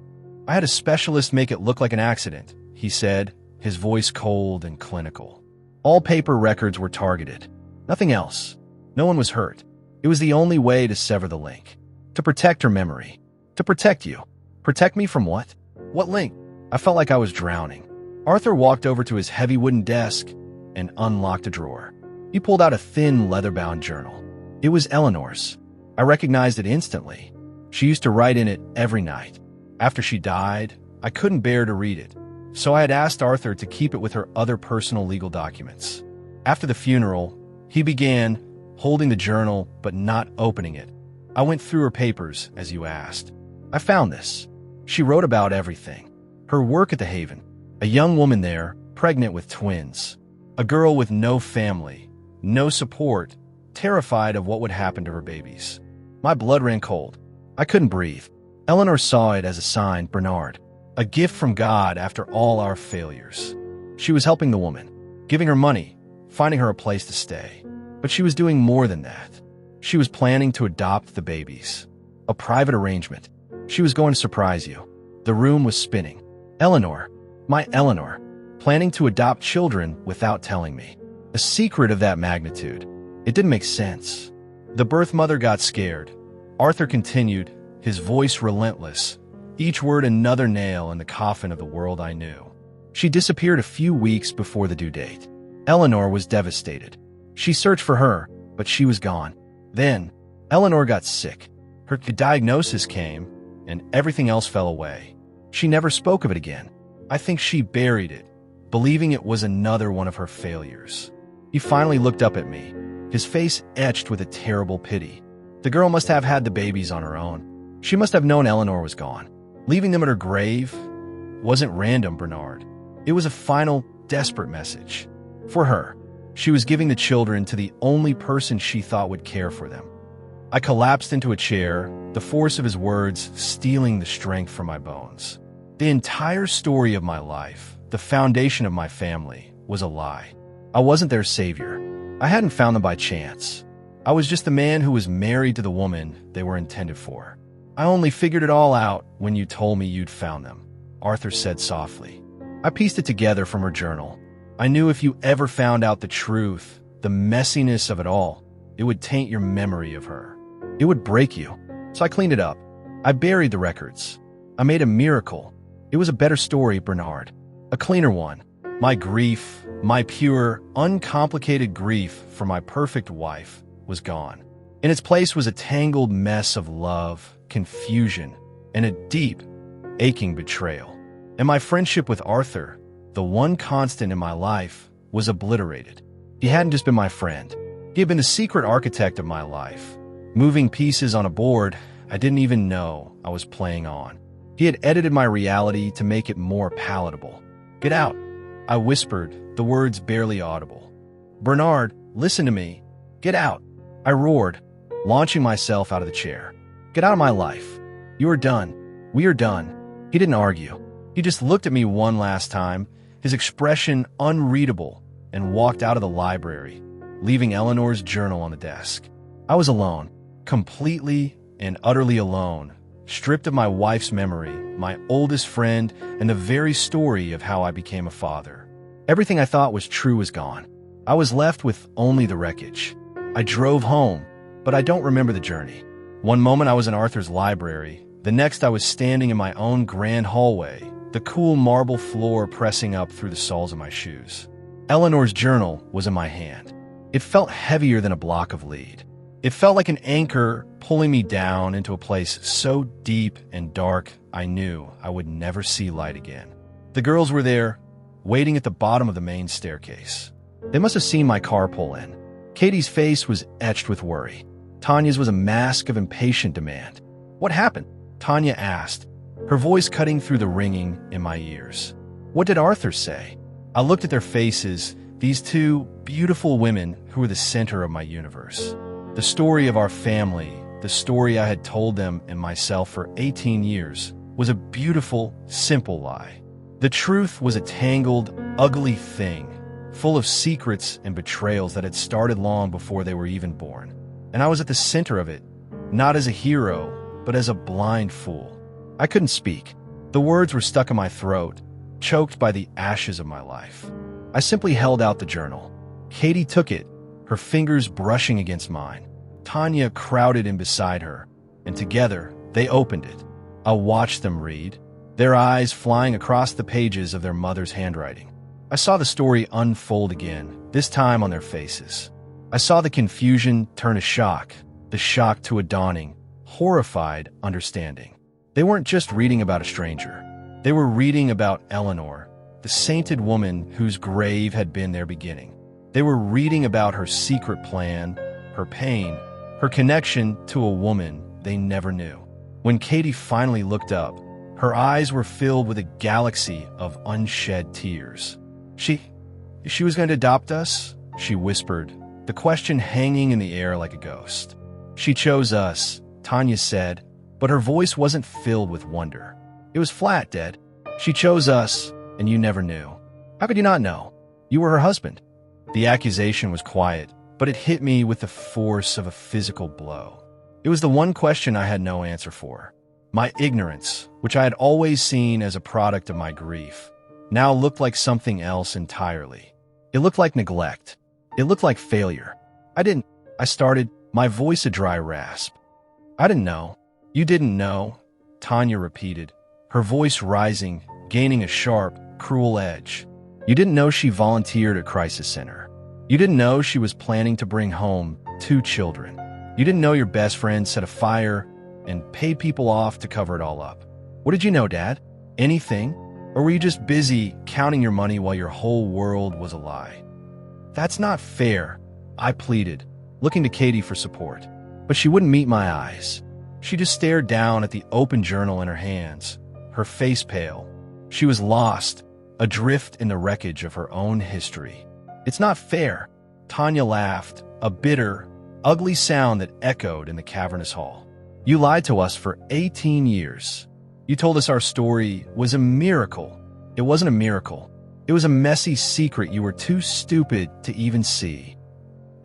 "I had a specialist make it look like an accident," he said, his voice cold and clinical. "All paper records were targeted. Nothing else. No one was hurt. It was the only way to sever the link. To protect her memory. To protect you." "Protect me from what? What link?" I felt like I was drowning. Arthur walked over to his heavy wooden desk and unlocked a drawer. He pulled out a thin leather-bound journal. It was Eleanor's. I recognized it instantly. She used to write in it every night. After she died, I couldn't bear to read it, so I had asked Arthur to keep it with her other personal legal documents. After the funeral, he began, holding the journal but not opening it. I went through her papers, as you asked. I found this. She wrote about everything. Her work at the Haven. A young woman there, pregnant with twins. A girl with no family, no support, terrified of what would happen to her babies. My blood ran cold. I couldn't breathe. Eleanor saw it as a sign, Bernard. A gift from God after all our failures. She was helping the woman, giving her money, finding her a place to stay. But she was doing more than that. She was planning to adopt the babies. A private arrangement. She was going to surprise you. The room was spinning. Eleanor, my Eleanor, planning to adopt children without telling me. A secret of that magnitude. It didn't make sense. The birth mother got scared. Arthur continued, his voice relentless, each word another nail in the coffin of the world I knew. She disappeared a few weeks before the due date. Eleanor was devastated. She searched for her, but she was gone. Then, Eleanor got sick. Her diagnosis came, and everything else fell away. She never spoke of it again. I think she buried it, believing it was another one of her failures. He finally looked up at me, his face etched with a terrible pity. The girl must have had the babies on her own. She must have known Eleanor was gone. Leaving them at her grave wasn't random, Bernard. It was a final, desperate message. For her, she was giving the children to the only person she thought would care for them. I collapsed into a chair, the force of his words stealing the strength from my bones. The entire story of my life, the foundation of my family, was a lie. I wasn't their savior. I hadn't found them by chance. I was just the man who was married to the woman they were intended for. I only figured it all out when you told me you'd found them, Arthur said softly. I pieced it together from her journal. I knew if you ever found out the truth, the messiness of it all, it would taint your memory of her. It would break you. So I cleaned it up. I buried the records. I made a miracle. It was a better story, Bernard. A cleaner one. My grief, my pure, uncomplicated grief for my perfect wife, was gone. In its place was a tangled mess of love, confusion, and a deep, aching betrayal. And my friendship with Arthur, the one constant in my life, was obliterated. He hadn't just been my friend. He had been the secret architect of my life, moving pieces on a board I didn't even know I was playing on. He had edited my reality to make it more palatable. Get out, I whispered, the words barely audible. Bernard, listen to me. Get out, I roared, launching myself out of the chair. Get out of my life. You are done. We are done. He didn't argue. He just looked at me one last time, his expression unreadable, and walked out of the library, leaving Eleanor's journal on the desk. I was alone, completely and utterly alone, stripped of my wife's memory, my oldest friend, and the very story of how I became a father. Everything I thought was true was gone. I was left with only the wreckage. I drove home, but I don't remember the journey. One moment I was in Arthur's library, the next I was standing in my own grand hallway, the cool marble floor pressing up through the soles of my shoes. Eleanor's journal was in my hand. It felt heavier than a block of lead. It felt like an anchor pulling me down into a place so deep and dark I knew I would never see light again. The girls were there, waiting at the bottom of the main staircase. They must have seen my car pull in. Katie's face was etched with worry. Tanya's was a mask of impatient demand. What happened? Tanya asked, her voice cutting through the ringing in my ears. What did Arthur say? I looked at their faces, these two beautiful women who were the center of my universe. The story of our family, the story I had told them and myself for 18 years, was a beautiful, simple lie. The truth was a tangled, ugly thing, full of secrets and betrayals that had started long before they were even born. And I was at the center of it, not as a hero, but as a blind fool. I couldn't speak. The words were stuck in my throat, choked by the ashes of my life. I simply held out the journal. Katie took it, her fingers brushing against mine. Tanya crowded in beside her, and together they opened it. I watched them read, their eyes flying across the pages of their mother's handwriting. I saw the story unfold again, this time on their faces. I saw the confusion turn to shock, the shock to a dawning, horrified understanding. They weren't just reading about a stranger. They were reading about Eleanor, the sainted woman whose grave had been their beginning. They were reading about her secret plan, her pain, her connection to a woman they never knew. When Katie finally looked up, her eyes were filled with a galaxy of unshed tears. She was going to adopt us? She whispered, the question hanging in the air like a ghost. She chose us, Tanya said, but her voice wasn't filled with wonder. It was flat, Dad. She chose us, and you never knew. How could you not know? You were her husband. The accusation was quiet, but it hit me with the force of a physical blow. It was the one question I had no answer for. My ignorance, which I had always seen as a product of my grief, now looked like something else entirely. It looked like neglect. It looked like failure. I started, my voice a dry rasp. I didn't know. You didn't know, Tanya repeated, her voice rising, gaining a sharp, cruel edge. You didn't know she volunteered at Crisis Center. You didn't know she was planning to bring home 2 children. You didn't know your best friend set a fire and paid people off to cover it all up. What did you know, Dad? Anything? Or were you just busy counting your money while your whole world was a lie? That's not fair, I pleaded, looking to Katie for support. But she wouldn't meet my eyes. She just stared down at the open journal in her hands, her face pale. She was lost, adrift in the wreckage of her own history. It's not fair, Tanya laughed, a bitter, ugly sound that echoed in the cavernous hall. You lied to us for 18 years. You told us our story was a miracle. It wasn't a miracle. It was a messy secret you were too stupid to even see.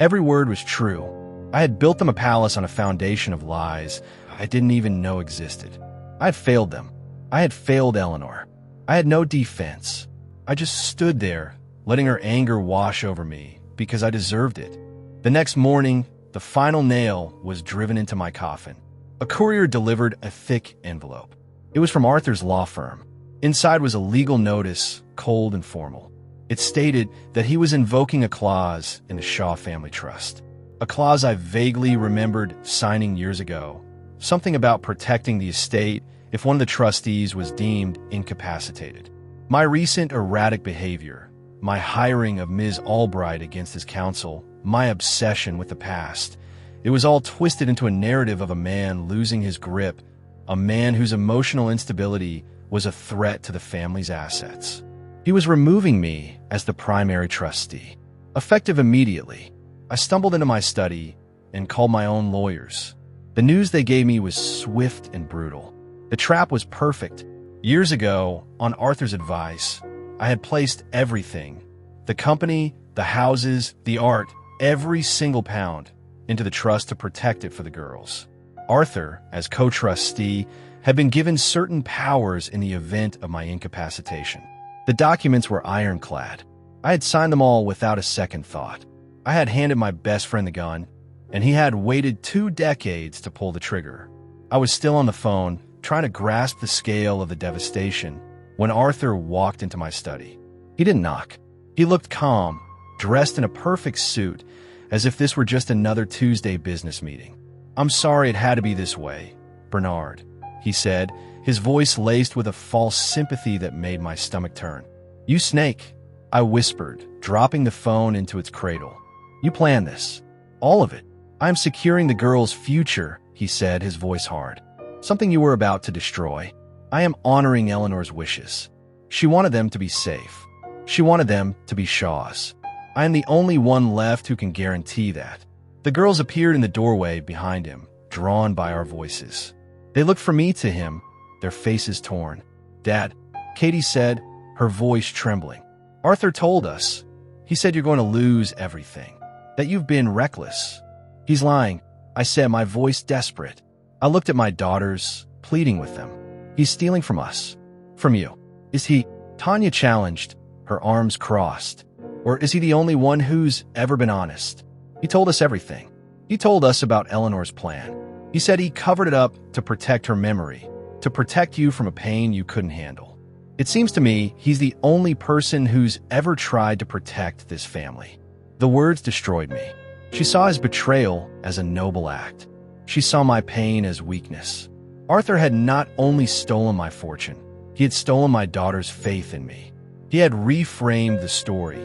Every word was true. I had built them a palace on a foundation of lies I didn't even know existed. I had failed them. I had failed Eleanor. I had no defense. I just stood there, letting her anger wash over me because I deserved it. The next morning, the final nail was driven into my coffin. A courier delivered a thick envelope. It was from Arthur's law firm. Inside was a legal notice, cold and formal. It stated that he was invoking a clause in the Shaw family trust. A clause I vaguely remembered signing years ago. Something about protecting the estate if one of the trustees was deemed incapacitated. My recent erratic behavior, my hiring of Ms. Albright against his counsel, my obsession with the past, it was all twisted into a narrative of a man losing his grip, a man whose emotional instability was a threat to the family's assets. He was removing me as the primary trustee. Effective immediately, I stumbled into my study and called my own lawyers. The news they gave me was swift and brutal. The trap was perfect. Years ago, on Arthur's advice, I had placed everything, the company, the houses, the art, every single pound, into the trust to protect it for the girls. Arthur, as co-trustee, had been given certain powers in the event of my incapacitation. The documents were ironclad. I had signed them all without a second thought. I had handed my best friend the gun, and he had waited 2 decades to pull the trigger. I was still on the phone, trying to grasp the scale of the devastation, when Arthur walked into my study. He didn't knock. He looked calm, dressed in a perfect suit, as if this were just another Tuesday business meeting. "I'm sorry it had to be this way, Bernard," he said, his voice laced with a false sympathy that made my stomach turn. "You snake," I whispered, dropping the phone into its cradle. "You planned this. All of it. I am securing the girls' future," he said, his voice hard. "Something you were about to destroy. I am honoring Eleanor's wishes. She wanted them to be safe. She wanted them to be Shaw's. I am the only one left who can guarantee that." The girls appeared in the doorway behind him, drawn by our voices. They looked from me to him, their faces torn. "Dad," Katie said, her voice trembling. "Arthur told us. He said you're going to lose everything, that you've been reckless." "He's lying," I said, my voice desperate. I looked at my daughters, pleading with them. "He's stealing from us. From you. Is he?" Tanya challenged, her arms crossed. "Or is he the only one who's ever been honest? He told us everything. He told us about Eleanor's plan. He said he covered it up to protect her memory, to protect you from a pain you couldn't handle. It seems to me he's the only person who's ever tried to protect this family." The words destroyed me. She saw his betrayal as a noble act. She saw my pain as weakness. Arthur had not only stolen my fortune, he had stolen my daughter's faith in me. He had reframed the story,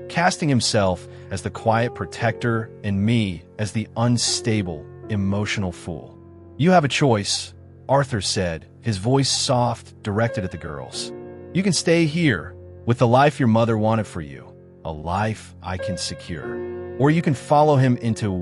casting himself as the quiet protector and me as the unstable, emotional fool. "You have a choice," Arthur said, his voice soft, directed at the girls. "You can stay here with the life your mother wanted for you, a life I can secure. Or you can follow him into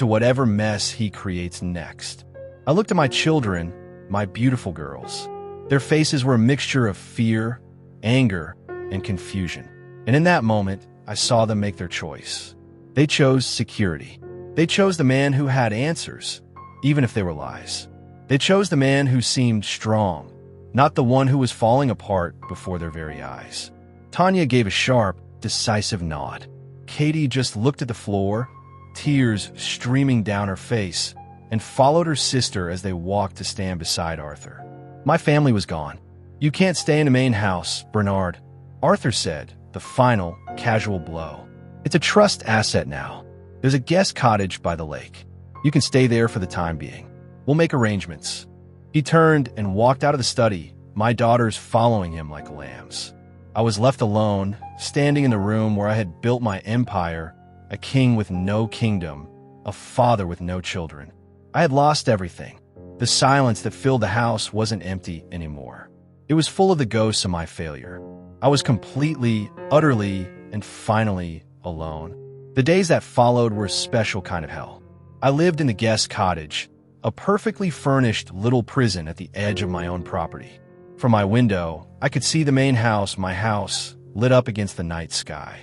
whatever mess he creates next." I looked at my children, my beautiful girls. Their faces were a mixture of fear, anger, and confusion. And in that moment, I saw them make their choice. They chose security. They chose the man who had answers, even if they were lies. They chose the man who seemed strong, not the one who was falling apart before their very eyes. Tanya gave a sharp, decisive nod. Katie just looked at the floor, tears streaming down her face, and followed her sister as they walked to stand beside Arthur. My family was gone. "You can't stay in the main house, Bernard," Arthur said, the final, casual blow. "It's a trust asset now. There's a guest cottage by the lake. You can stay there for the time being. We'll make arrangements." He turned and walked out of the study, my daughters following him like lambs. I was left alone, standing in the room where I had built my empire, a king with no kingdom, a father with no children. I had lost everything. The silence that filled the house wasn't empty anymore. It was full of the ghosts of my failure. I was completely, utterly, and finally alone. The days that followed were a special kind of hell. I lived in the guest cottage, a perfectly furnished little prison at the edge of my own property. From my window, I could see the main house, my house, lit up against the night sky.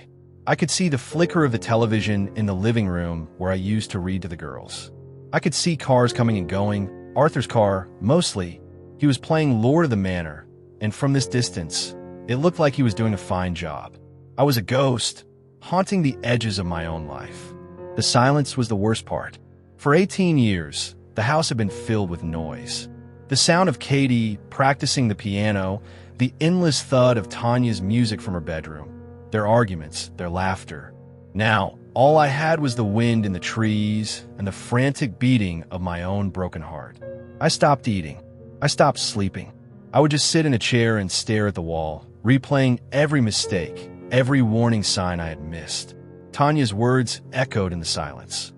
I could see the flicker of the television in the living room where I used to read to the girls. I could see cars coming and going, Arthur's car, mostly. He was playing Lord of the Manor, and from this distance, it looked like he was doing a fine job. I was a ghost, haunting the edges of my own life. The silence was the worst part. For 18 years, the house had been filled with noise. The sound of Katie practicing the piano, the endless thud of Tanya's music from her bedroom, their arguments, their laughter. Now, all I had was the wind in the trees and the frantic beating of my own broken heart. I stopped eating. I stopped sleeping. I would just sit in a chair and stare at the wall, replaying every mistake, every warning sign I had missed. Tanya's words echoed in the silence.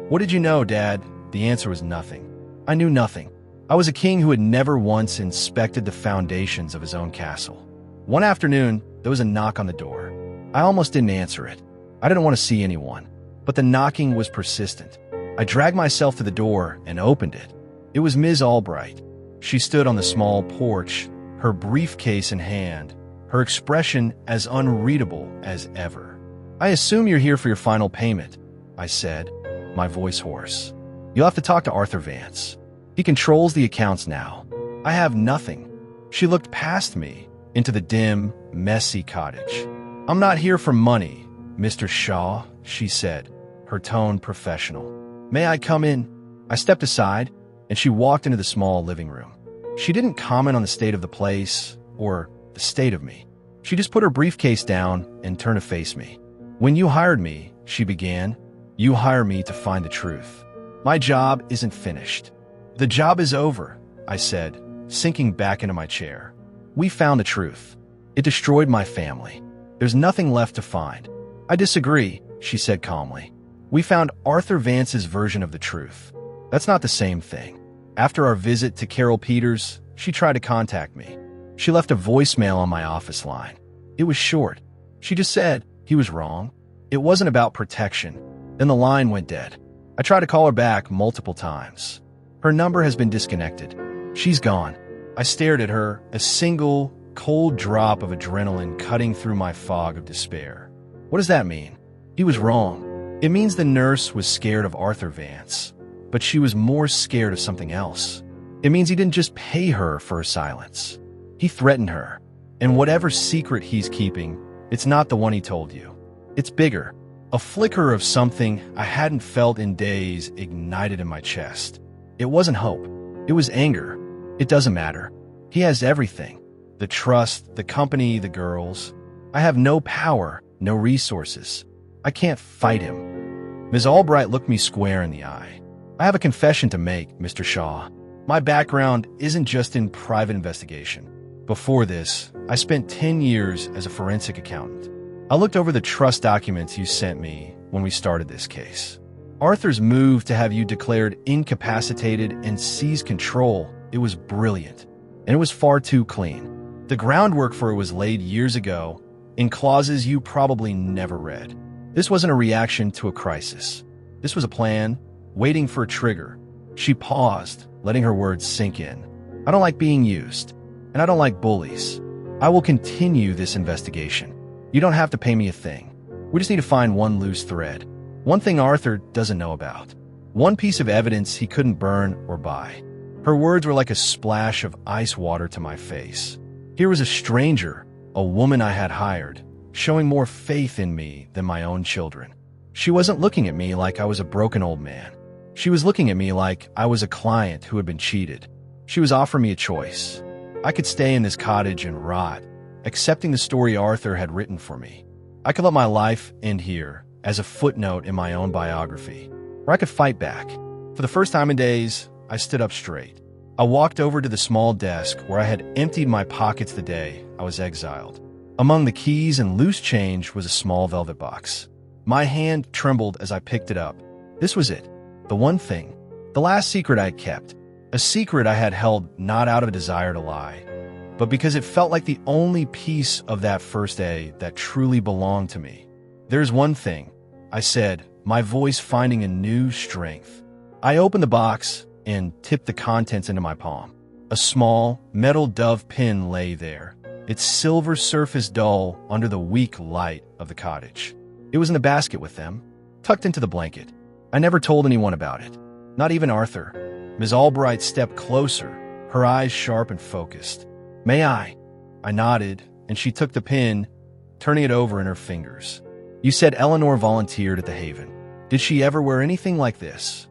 "What did you know, Dad?" The answer was nothing. I knew nothing. I was a king who had never once inspected the foundations of his own castle. One afternoon, there was a knock on the door. I almost didn't answer it. I didn't want to see anyone, but the knocking was persistent. I dragged myself to the door and opened it. It was Ms. Albright. She stood on the small porch, her briefcase in hand, her expression as unreadable as ever. "I assume you're here for your final payment," I said, my voice hoarse. "You'll have to talk to Arthur Vance. He controls the accounts now. I have nothing." She looked past me into the dim, messy cottage. "I'm not here for money, Mr. Shaw," she said, her tone professional. "May I come in?" I stepped aside, and she walked into the small living room. She didn't comment on the state of the place or the state of me. She just put her briefcase down and turned to face me. "When you hired me," she began, "you hired me to find the truth. My job isn't finished." "The job is over," I said, sinking back into my chair. "We found the truth. It destroyed my family. There's nothing left to find." "I disagree," she said calmly. "We found Arthur Vance's version of the truth. That's not the same thing." After our visit to Carol Peters, she tried to contact me. She left a voicemail on my office line. It was short. She just said he was wrong. It wasn't about protection. Then the line went dead. I tried to call her back multiple times. Her number has been disconnected. She's gone. I stared at her, a single, cold drop of adrenaline cutting through my fog of despair. What does that mean? He was wrong. It means the nurse was scared of Arthur Vance, but she was more scared of something else. It means he didn't just pay her for her silence. He threatened her. And whatever secret he's keeping, it's not the one he told you. It's bigger. A flicker of something I hadn't felt in days ignited in my chest. It wasn't hope. It was anger. It doesn't matter. He has everything. The trust, the company, the girls. I have no power, no resources. I can't fight him. Ms. Albright looked me square in the eye. "I have a confession to make, Mr. Shaw. My background isn't just in private investigation. Before this, I spent 10 years as a forensic accountant. I looked over the trust documents you sent me when we started this case. Arthur's move to have you declared incapacitated and seize control, it was brilliant, and it was far too clean. The groundwork for it was laid years ago, in clauses you probably never read. This wasn't a reaction to a crisis. This was a plan, waiting for a trigger." She paused, letting her words sink in. "I don't like being used, and I don't like bullies. I will continue this investigation. You don't have to pay me a thing. We just need to find one loose thread. One thing Arthur doesn't know about. One piece of evidence he couldn't burn or buy." Her words were like a splash of ice water to my face. Here was a stranger, a woman I had hired, showing more faith in me than my own children. She wasn't looking at me like I was a broken old man. She was looking at me like I was a client who had been cheated. She was offering me a choice. I could stay in this cottage and rot, accepting the story Arthur had written for me. I could let my life end here, as a footnote in my own biography, or I could fight back. For the first time in days, I stood up straight. I walked over to the small desk where I had emptied my pockets the day I was exiled. Among the keys and loose change was a small velvet box. My hand trembled as I picked it up. This was it, the one thing, the last secret I had kept, a secret I had held not out of a desire to lie, but because it felt like the only piece of that first day that truly belonged to me. "There's one thing," I said, my voice finding a new strength. I opened the box and tipped the contents into my palm. A small, metal dove pin lay there, its silver surface dull under the weak light of the cottage. It was in the basket with them, tucked into the blanket. I never told anyone about it, not even Arthur. Ms. Albright stepped closer, her eyes sharp and focused. "May I?" I nodded, and she took the pin, turning it over in her fingers. "You said Eleanor volunteered at the Haven. Did she ever wear anything like this?"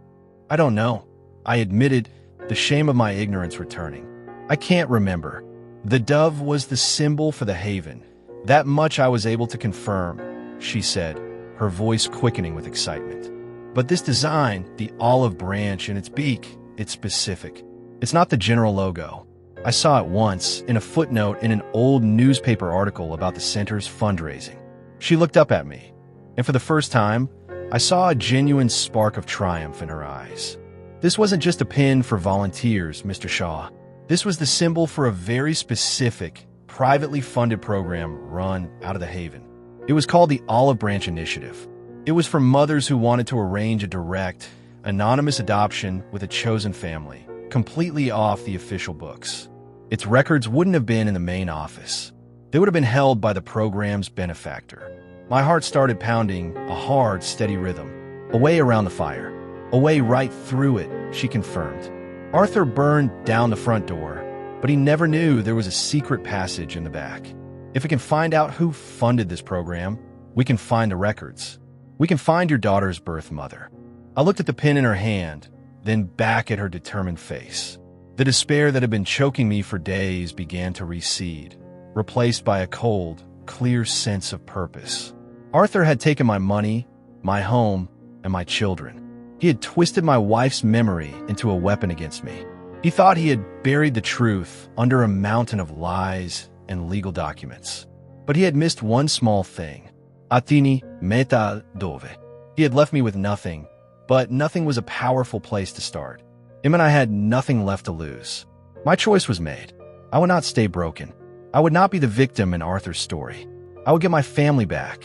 "I don't know," I admitted, the shame of my ignorance returning. "I can't remember. The dove was the symbol for the Haven. That much I was able to confirm," she said, her voice quickening with excitement. "But this design, the olive branch in its beak, it's specific. It's not the general logo. I saw it once in a footnote in an old newspaper article about the center's fundraising." She looked up at me, and for the first time, I saw a genuine spark of triumph in her eyes. "This wasn't just a pin for volunteers, Mr. Shaw. This was the symbol for a very specific, privately funded program run out of the Haven. It was called the Olive Branch Initiative. It was for mothers who wanted to arrange a direct, anonymous adoption with a chosen family, completely off the official books. Its records wouldn't have been in the main office. They would have been held by the program's benefactor. My heart started pounding a hard, steady rhythm. "Away around the fire. Away right through it," she confirmed. "Arthur burned down the front door, but he never knew there was a secret passage in the back. If we can find out who funded this program, we can find the records. We can find your daughter's birth mother." I looked at the pin in her hand, then back at her determined face. The despair that had been choking me for days began to recede, replaced by a cold, clear sense of purpose. Arthur had taken my money, my home, and my children. He had twisted my wife's memory into a weapon against me. He thought he had buried the truth under a mountain of lies and legal documents. But he had missed one small thing. Atini meta dove. He had left me with nothing, but nothing was a powerful place to start. Him and I had nothing left to lose. My choice was made. I would not stay broken. I would not be the victim in Arthur's story. I would get my family back,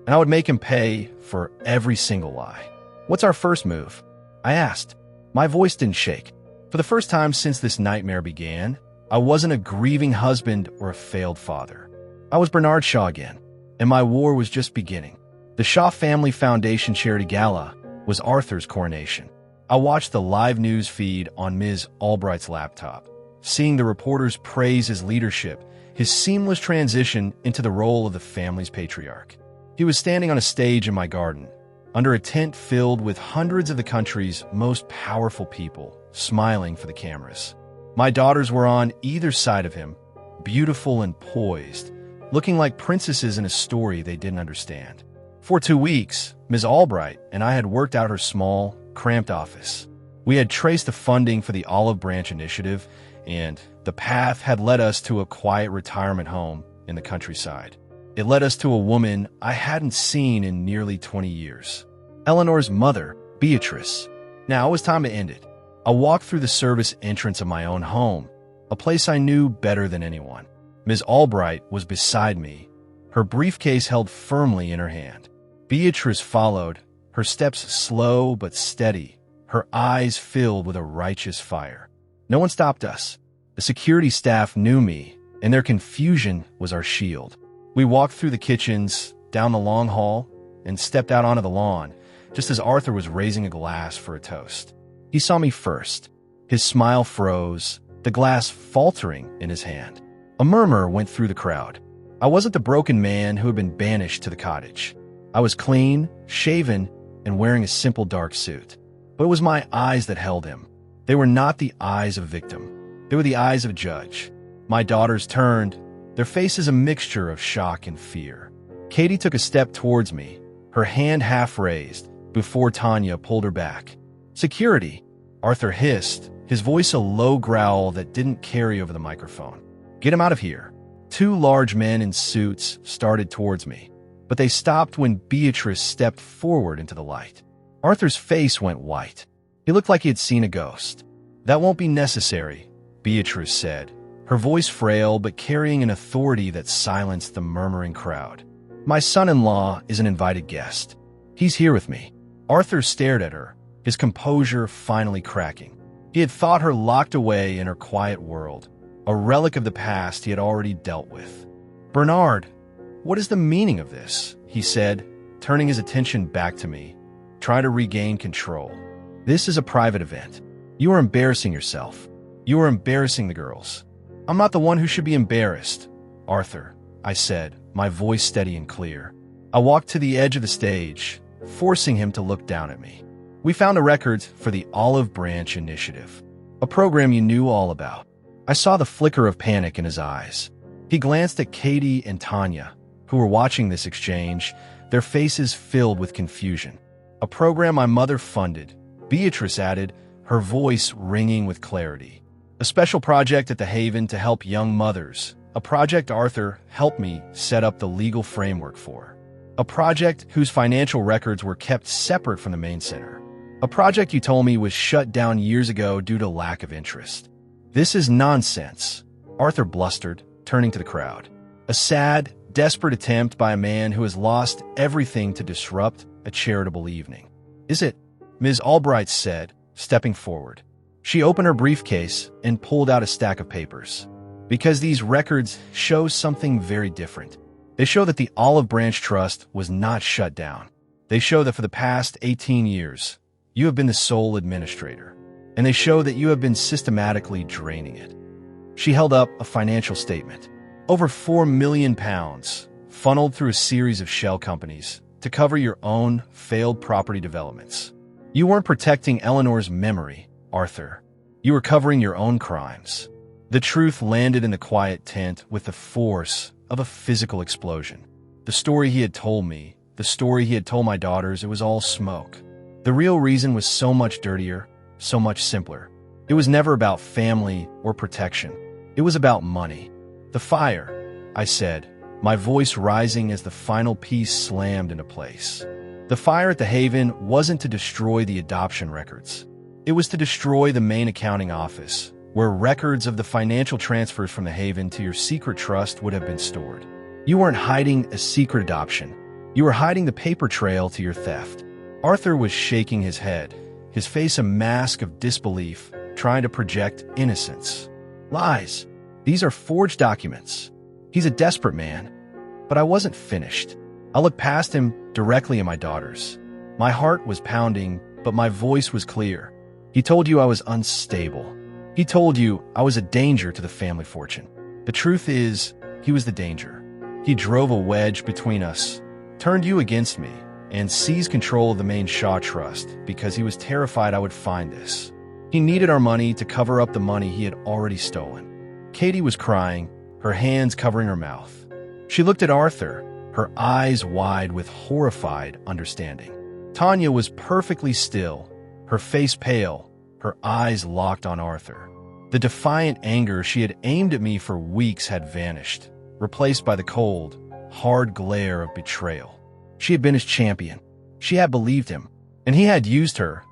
and I would make him pay for every single lie. "What's our first move?" I asked. My voice didn't shake. For the first time since this nightmare began, I wasn't a grieving husband or a failed father. I was Bernard Shaw again, and my war was just beginning. The Shaw Family Foundation Charity Gala was Arthur's coronation. I watched the live news feed on Ms. Albright's laptop, seeing the reporters praise his leadership, his seamless transition into the role of the family's patriarch. He was standing on a stage in my garden, under a tent filled with hundreds of the country's most powerful people, smiling for the cameras. My daughters were on either side of him, beautiful and poised, looking like princesses in a story they didn't understand. For 2 weeks, Ms. Albright and I had worked out her small, cramped office. We had traced the funding for the Olive Branch Initiative, and the path had led us to a quiet retirement home in the countryside. It led us to a woman I hadn't seen in nearly 20 years. Eleanor's mother, Beatrice. Now it was time to end it. I walked through the service entrance of my own home, a place I knew better than anyone. Ms. Albright was beside me, her briefcase held firmly in her hand. Beatrice followed, her steps slow but steady, her eyes filled with a righteous fire. No one stopped us. The security staff knew me, and their confusion was our shield. We walked through the kitchens, down the long hall, and stepped out onto the lawn, just as Arthur was raising a glass for a toast. He saw me first. His smile froze, the glass faltering in his hand. A murmur went through the crowd. I wasn't the broken man who had been banished to the cottage. I was clean, shaven, and wearing a simple dark suit. But it was my eyes that held him. They were not the eyes of victim. They were the eyes of judge. My daughters turned, their faces a mixture of shock and fear. Katie took a step towards me, her hand half raised, before Tanya pulled her back. "Security," Arthur hissed, his voice a low growl that didn't carry over the microphone. "Get him out of here." Two large men in suits started towards me, but they stopped when Beatrice stepped forward into the light. Arthur's face went white. He looked like he had seen a ghost. "That won't be necessary," Beatrice said, her voice frail but carrying an authority that silenced the murmuring crowd. "My son-in-law is an invited guest. He's here with me." Arthur stared at her, his composure finally cracking. He had thought her locked away in her quiet world, a relic of the past he had already dealt with. "Bernard, what is the meaning of this?" he said, turning his attention back to me, trying to regain control. "This is a private event. You are embarrassing yourself. You are embarrassing the girls." "I'm not the one who should be embarrassed, Arthur," I said, my voice steady and clear. I walked to the edge of the stage, forcing him to look down at me. "We found a record for the Olive Branch Initiative, a program you knew all about." I saw the flicker of panic in his eyes. He glanced at Katie and Tanya, who were watching this exchange, their faces filled with confusion. "A program my mother funded," Beatrice added, her voice ringing with clarity. "A special project at the Haven to help young mothers. A project Arthur helped me set up the legal framework for. A project whose financial records were kept separate from the main center. A project you told me was shut down years ago due to lack of interest." "This is nonsense," Arthur blustered, turning to the crowd. "A sad, desperate attempt by a man who has lost everything to disrupt a charitable evening." "Is it?" Ms. Albright said, stepping forward. She opened her briefcase and pulled out a stack of papers. "Because these records show something very different. They show that the Olive Branch Trust was not shut down. They show that for the past 18 years, you have been the sole administrator. And they show that you have been systematically draining it." She held up a financial statement. "Over £4 million, funneled through a series of shell companies to cover your own failed property developments. You weren't protecting Eleanor's memory, Arthur. You were covering your own crimes." The truth landed in the quiet tent with the force of a physical explosion. The story he had told me, the story he had told my daughters, it was all smoke. The real reason was so much dirtier, so much simpler. It was never about family or protection. It was about money. "The fire," I said, my voice rising as the final piece slammed into place. "The fire at the Haven wasn't to destroy the adoption records. It was to destroy the main accounting office, where records of the financial transfers from the Haven to your secret trust would have been stored. You weren't hiding a secret adoption. You were hiding the paper trail to your theft." Arthur was shaking his head, his face a mask of disbelief, trying to project innocence. "Lies. These are forged documents. He's a desperate man." But I wasn't finished. I looked past him directly at my daughters. My heart was pounding, but my voice was clear. "He told you I was unstable. He told you I was a danger to the family fortune. The truth is, he was the danger. He drove a wedge between us, turned you against me, and seized control of the main Shaw Trust because he was terrified I would find this. He needed our money to cover up the money he had already stolen." Katie was crying, her hands covering her mouth. She looked at Arthur, her eyes wide with horrified understanding. Tanya was perfectly still, her face pale, her eyes locked on Arthur. The defiant anger she had aimed at me for weeks had vanished, replaced by the cold, hard glare of betrayal. She had been his champion. She had believed him, and he had used her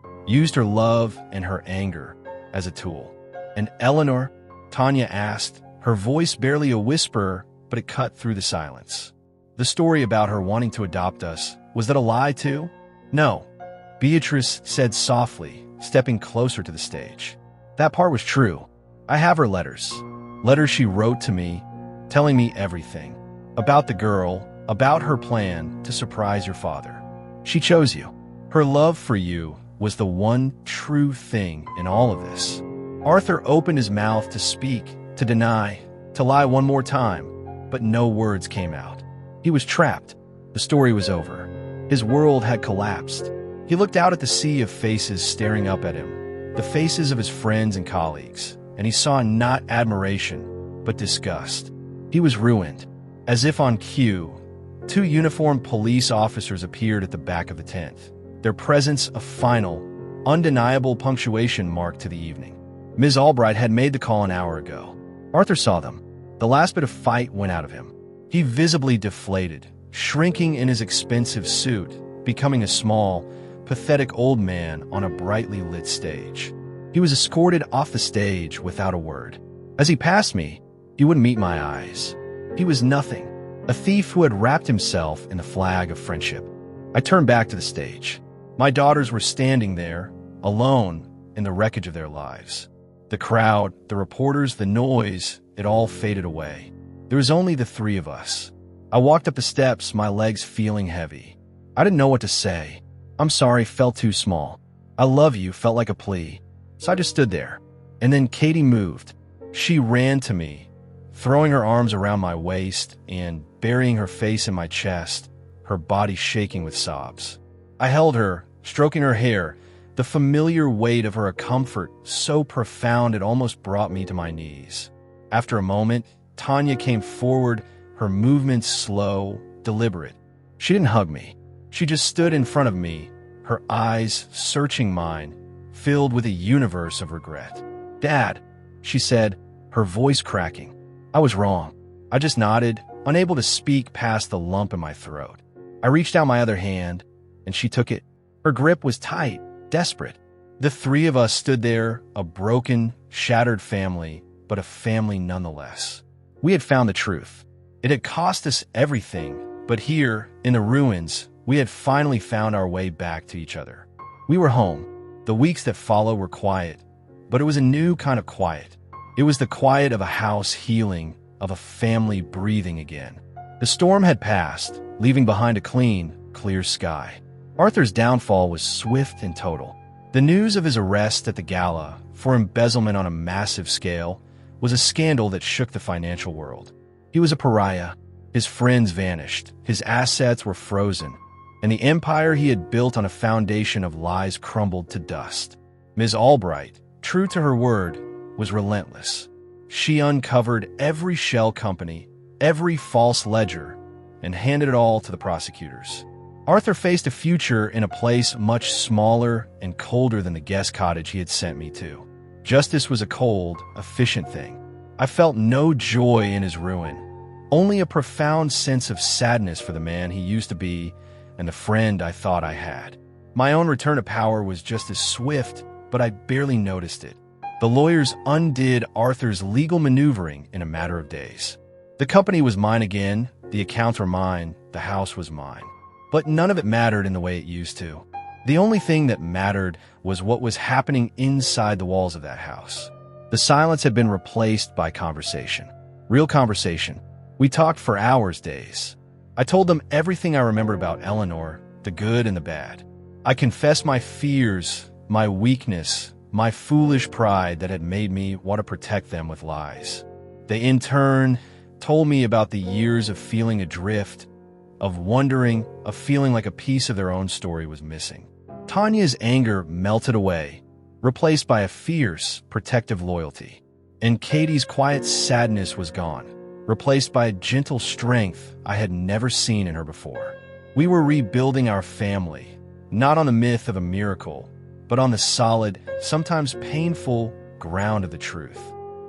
love and her anger as a tool. "And Eleanor?" Tanya asked, her voice barely a whisper, but it cut through the silence. "The story about her wanting to adopt us, was that a lie too?" "No," Beatrice said softly, stepping closer to the stage. "That part was true. I have her letters. Letters she wrote to me, telling me everything. About the girl, about her plan to surprise your father. She chose you. Her love for you was the one true thing in all of this." Arthur opened his mouth to speak, to deny, to lie one more time, but no words came out. He was trapped. The story was over. His world had collapsed. He looked out at the sea of faces staring up at him, the faces of his friends and colleagues, and he saw not admiration, but disgust. He was ruined. As if on cue, two uniformed police officers appeared at the back of the tent, their presence a final, undeniable punctuation mark to the evening. Ms. Albright had made the call an hour ago. Arthur saw them. The last bit of fight went out of him. He visibly deflated, shrinking in his expensive suit, becoming a small, pathetic old man on a brightly lit stage. He was escorted off the stage without a word. As he passed me, he wouldn't meet my eyes. He was nothing, a thief who had wrapped himself in the flag of friendship. I turned back to the stage. My daughters were standing there, alone, in the wreckage of their lives. The crowd, the reporters, the noise, it all faded away. There was only the three of us. I walked up the steps, my legs feeling heavy. I didn't know what to say. I'm sorry felt too small. I love you felt like a plea. So I just stood there. And then Katie moved. She ran to me, throwing her arms around my waist and burying her face in my chest, her body shaking with sobs. I held her, stroking her hair, the familiar weight of her a comfort so profound it almost brought me to my knees. After a moment, Tanya came forward, her movements slow, deliberate. She didn't hug me. She just stood in front of me, her eyes searching mine, filled with a universe of regret. "Dad," she said, her voice cracking. I was wrong. I just nodded, unable to speak past the lump in my throat. I reached out my other hand, and she took it. Her grip was tight, desperate. The three of us stood there, a broken, shattered family, but a family nonetheless. We had found the truth. It had cost us everything, but here, in the ruins, we had finally found our way back to each other. We were home. The weeks that followed were quiet, but it was a new kind of quiet. It was the quiet of a house healing, of a family breathing again. The storm had passed, leaving behind a clean, clear sky. Arthur's downfall was swift and total. The news of his arrest at the gala, for embezzlement on a massive scale, was a scandal that shook the financial world. He was a pariah. His friends vanished, his assets were frozen, and the empire he had built on a foundation of lies crumbled to dust. Ms. Albright, true to her word, was relentless. She uncovered every shell company, every false ledger, and handed it all to the prosecutors. Arthur faced a future in a place much smaller and colder than the guest cottage he had sent me to. Justice was a cold, efficient thing. I felt no joy in his ruin, only a profound sense of sadness for the man he used to be and the friend I thought I had. My own return to power was just as swift, but I barely noticed it. The lawyers undid Arthur's legal maneuvering in a matter of days. The company was mine again, the accounts were mine, the house was mine. But none of it mattered in the way it used to. The only thing that mattered was what was happening inside the walls of that house. The silence had been replaced by conversation. Real conversation. We talked for hours, days. I told them everything I remember about Eleanor, the good and the bad. I confessed my fears, my weakness, my foolish pride that had made me want to protect them with lies. They in turn told me about the years of feeling adrift, of wondering, of feeling like a piece of their own story was missing. Tanya's anger melted away, replaced by a fierce, protective loyalty. And Katie's quiet sadness was gone, replaced by a gentle strength I had never seen in her before. We were rebuilding our family, not on the myth of a miracle, but on the solid, sometimes painful, ground of the truth.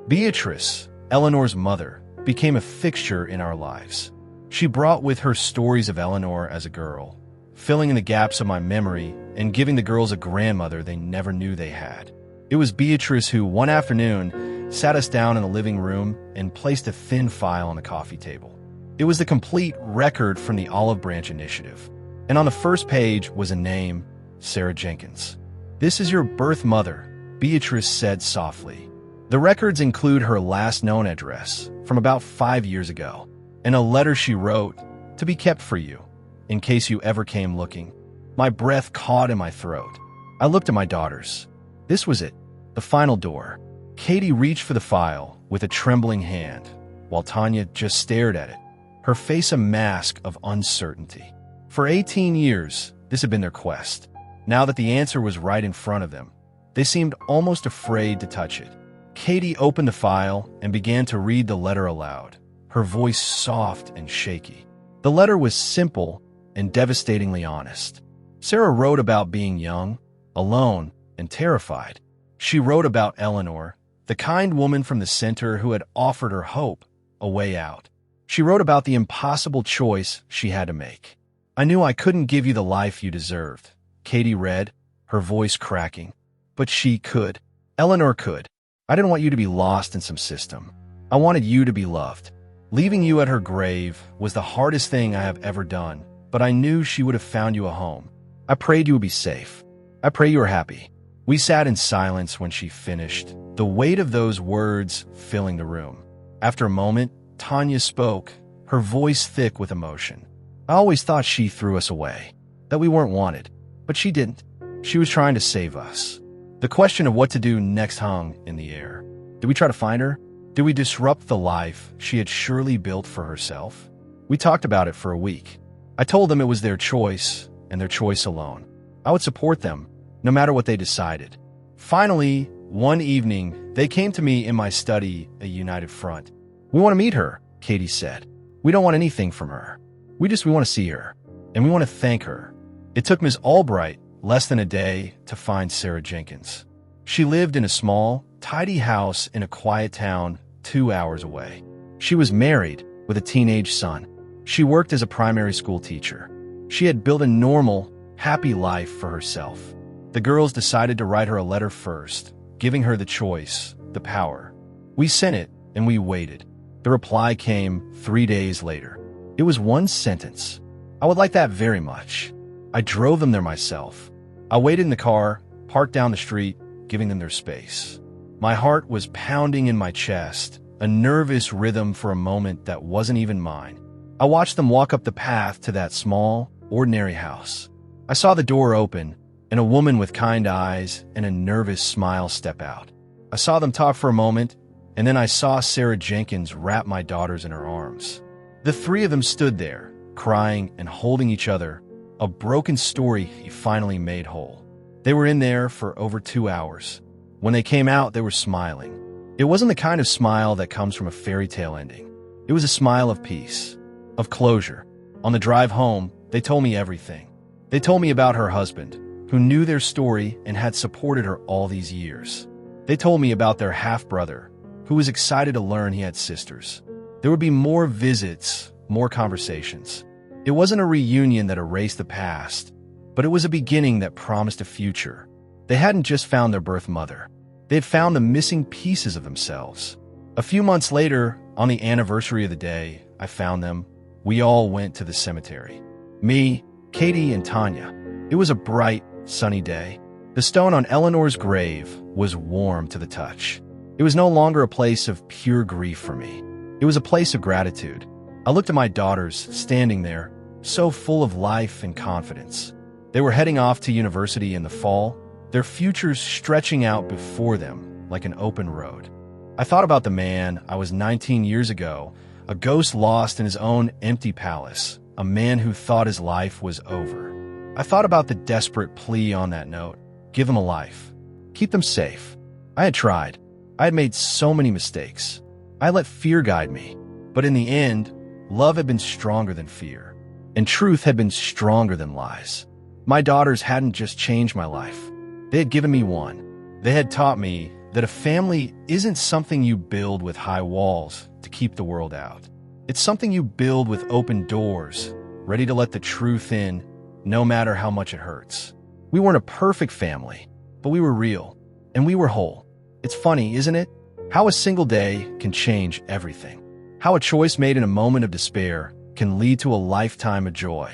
Beatrice, Eleanor's mother, became a fixture in our lives. She brought with her stories of Eleanor as a girl, filling in the gaps of my memory and giving the girls a grandmother they never knew they had. It was Beatrice who, one afternoon, sat us down in the living room and placed a thin file on the coffee table. It was the complete record from the Olive Branch Initiative, and on the first page was a name, Sarah Jenkins. "This is your birth mother," Beatrice said softly. The records include her last known address from about 5 years ago, and a letter she wrote, to be kept for you, in case you ever came looking. My breath caught in my throat. I looked at my daughters. This was it, the final door. Katie reached for the file with a trembling hand, while Tanya just stared at it, her face a mask of uncertainty. For 18 years, this had been their quest. Now that the answer was right in front of them, they seemed almost afraid to touch it. Katie opened the file and began to read the letter aloud, her voice soft and shaky. The letter was simple and devastatingly honest. Sarah wrote about being young, alone, and terrified. She wrote about Eleanor, the kind woman from the center who had offered her hope, a way out. She wrote about the impossible choice she had to make. "I knew I couldn't give you the life you deserved," Katie read, her voice cracking. "But she could. Eleanor could. I didn't want you to be lost in some system. I wanted you to be loved. Leaving you at her grave was the hardest thing I have ever done, but I knew she would have found you a home. I prayed you would be safe. I pray you were happy." We sat in silence when she finished, the weight of those words filling the room. After a moment, Tanya spoke, her voice thick with emotion. "I always thought she threw us away, that we weren't wanted, but she didn't. She was trying to save us." The question of what to do next hung in the air. Did we try to find her? Did we disrupt the life she had surely built for herself? We talked about it for a week. I told them it was their choice, and their choice alone. I would support them, no matter what they decided. Finally, one evening, they came to me in my study, a united front. "We want to meet her," Katie said. "We don't want anything from her. We want to see her, and we want to thank her." It took Ms. Albright less than a day to find Sarah Jenkins. She lived in a small, tidy house in a quiet town 2 hours away. She was married with a teenage son. She worked as a primary school teacher. She had built a normal, happy life for herself. The girls decided to write her a letter first, giving her the choice, the power. We sent it, and we waited. The reply came 3 days later. It was one sentence. "I would like that very much." I drove them there myself. I waited in the car, parked down the street, giving them their space. My heart was pounding in my chest, a nervous rhythm for a moment that wasn't even mine. I watched them walk up the path to that small, ordinary house. I saw the door open, and a woman with kind eyes and a nervous smile step out. I saw them talk for a moment, and then I saw Sarah Jenkins wrap my daughters in her arms. The three of them stood there, crying and holding each other, a broken story he finally made whole. They were in there for over 2 hours. When they came out, they were smiling. It wasn't the kind of smile that comes from a fairy tale ending. It was a smile of peace, of closure. On the drive home, they told me everything. They told me about her husband, who knew their story and had supported her all these years. They told me about their half-brother, who was excited to learn he had sisters. There would be more visits, more conversations. It wasn't a reunion that erased the past, but it was a beginning that promised a future. They hadn't just found their birth mother. They had found the missing pieces of themselves. A few months later, on the anniversary of the day I found them, we all went to the cemetery. Me, Katie, and Tanya. It was a bright, sunny day. The stone on Eleanor's grave was warm to the touch. It was no longer a place of pure grief for me. It was a place of gratitude. I looked at my daughters standing there, so full of life and confidence. They were heading off to university in the fall, their futures stretching out before them like an open road. I thought about the man I was 19 years ago, a ghost lost in his own empty palace, a man who thought his life was over. I thought about the desperate plea on that note. Give them a life. Keep them safe. I had tried. I had made so many mistakes. I let fear guide me. But in the end, love had been stronger than fear, and truth had been stronger than lies. My daughters hadn't just changed my life. They had given me one. They had taught me that a family isn't something you build with high walls to keep the world out. It's something you build with open doors, ready to let the truth in, no matter how much it hurts. We weren't a perfect family, but we were real, and we were whole. It's funny, isn't it? How a single day can change everything. How a choice made in a moment of despair can lead to a lifetime of joy.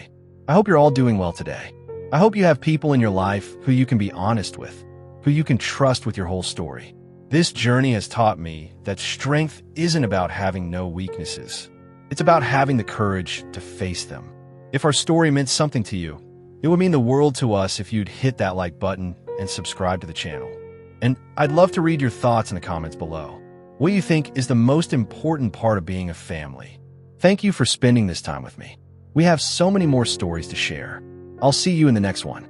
I hope you're all doing well today. I hope you have people in your life who you can be honest with, who you can trust with your whole story. This journey has taught me that strength isn't about having no weaknesses. It's about having the courage to face them. If our story meant something to you, it would mean the world to us if you'd hit that like button and subscribe to the channel. And I'd love to read your thoughts in the comments below. What you think is the most important part of being a family? Thank you for spending this time with me. We have so many more stories to share. I'll see you in the next one.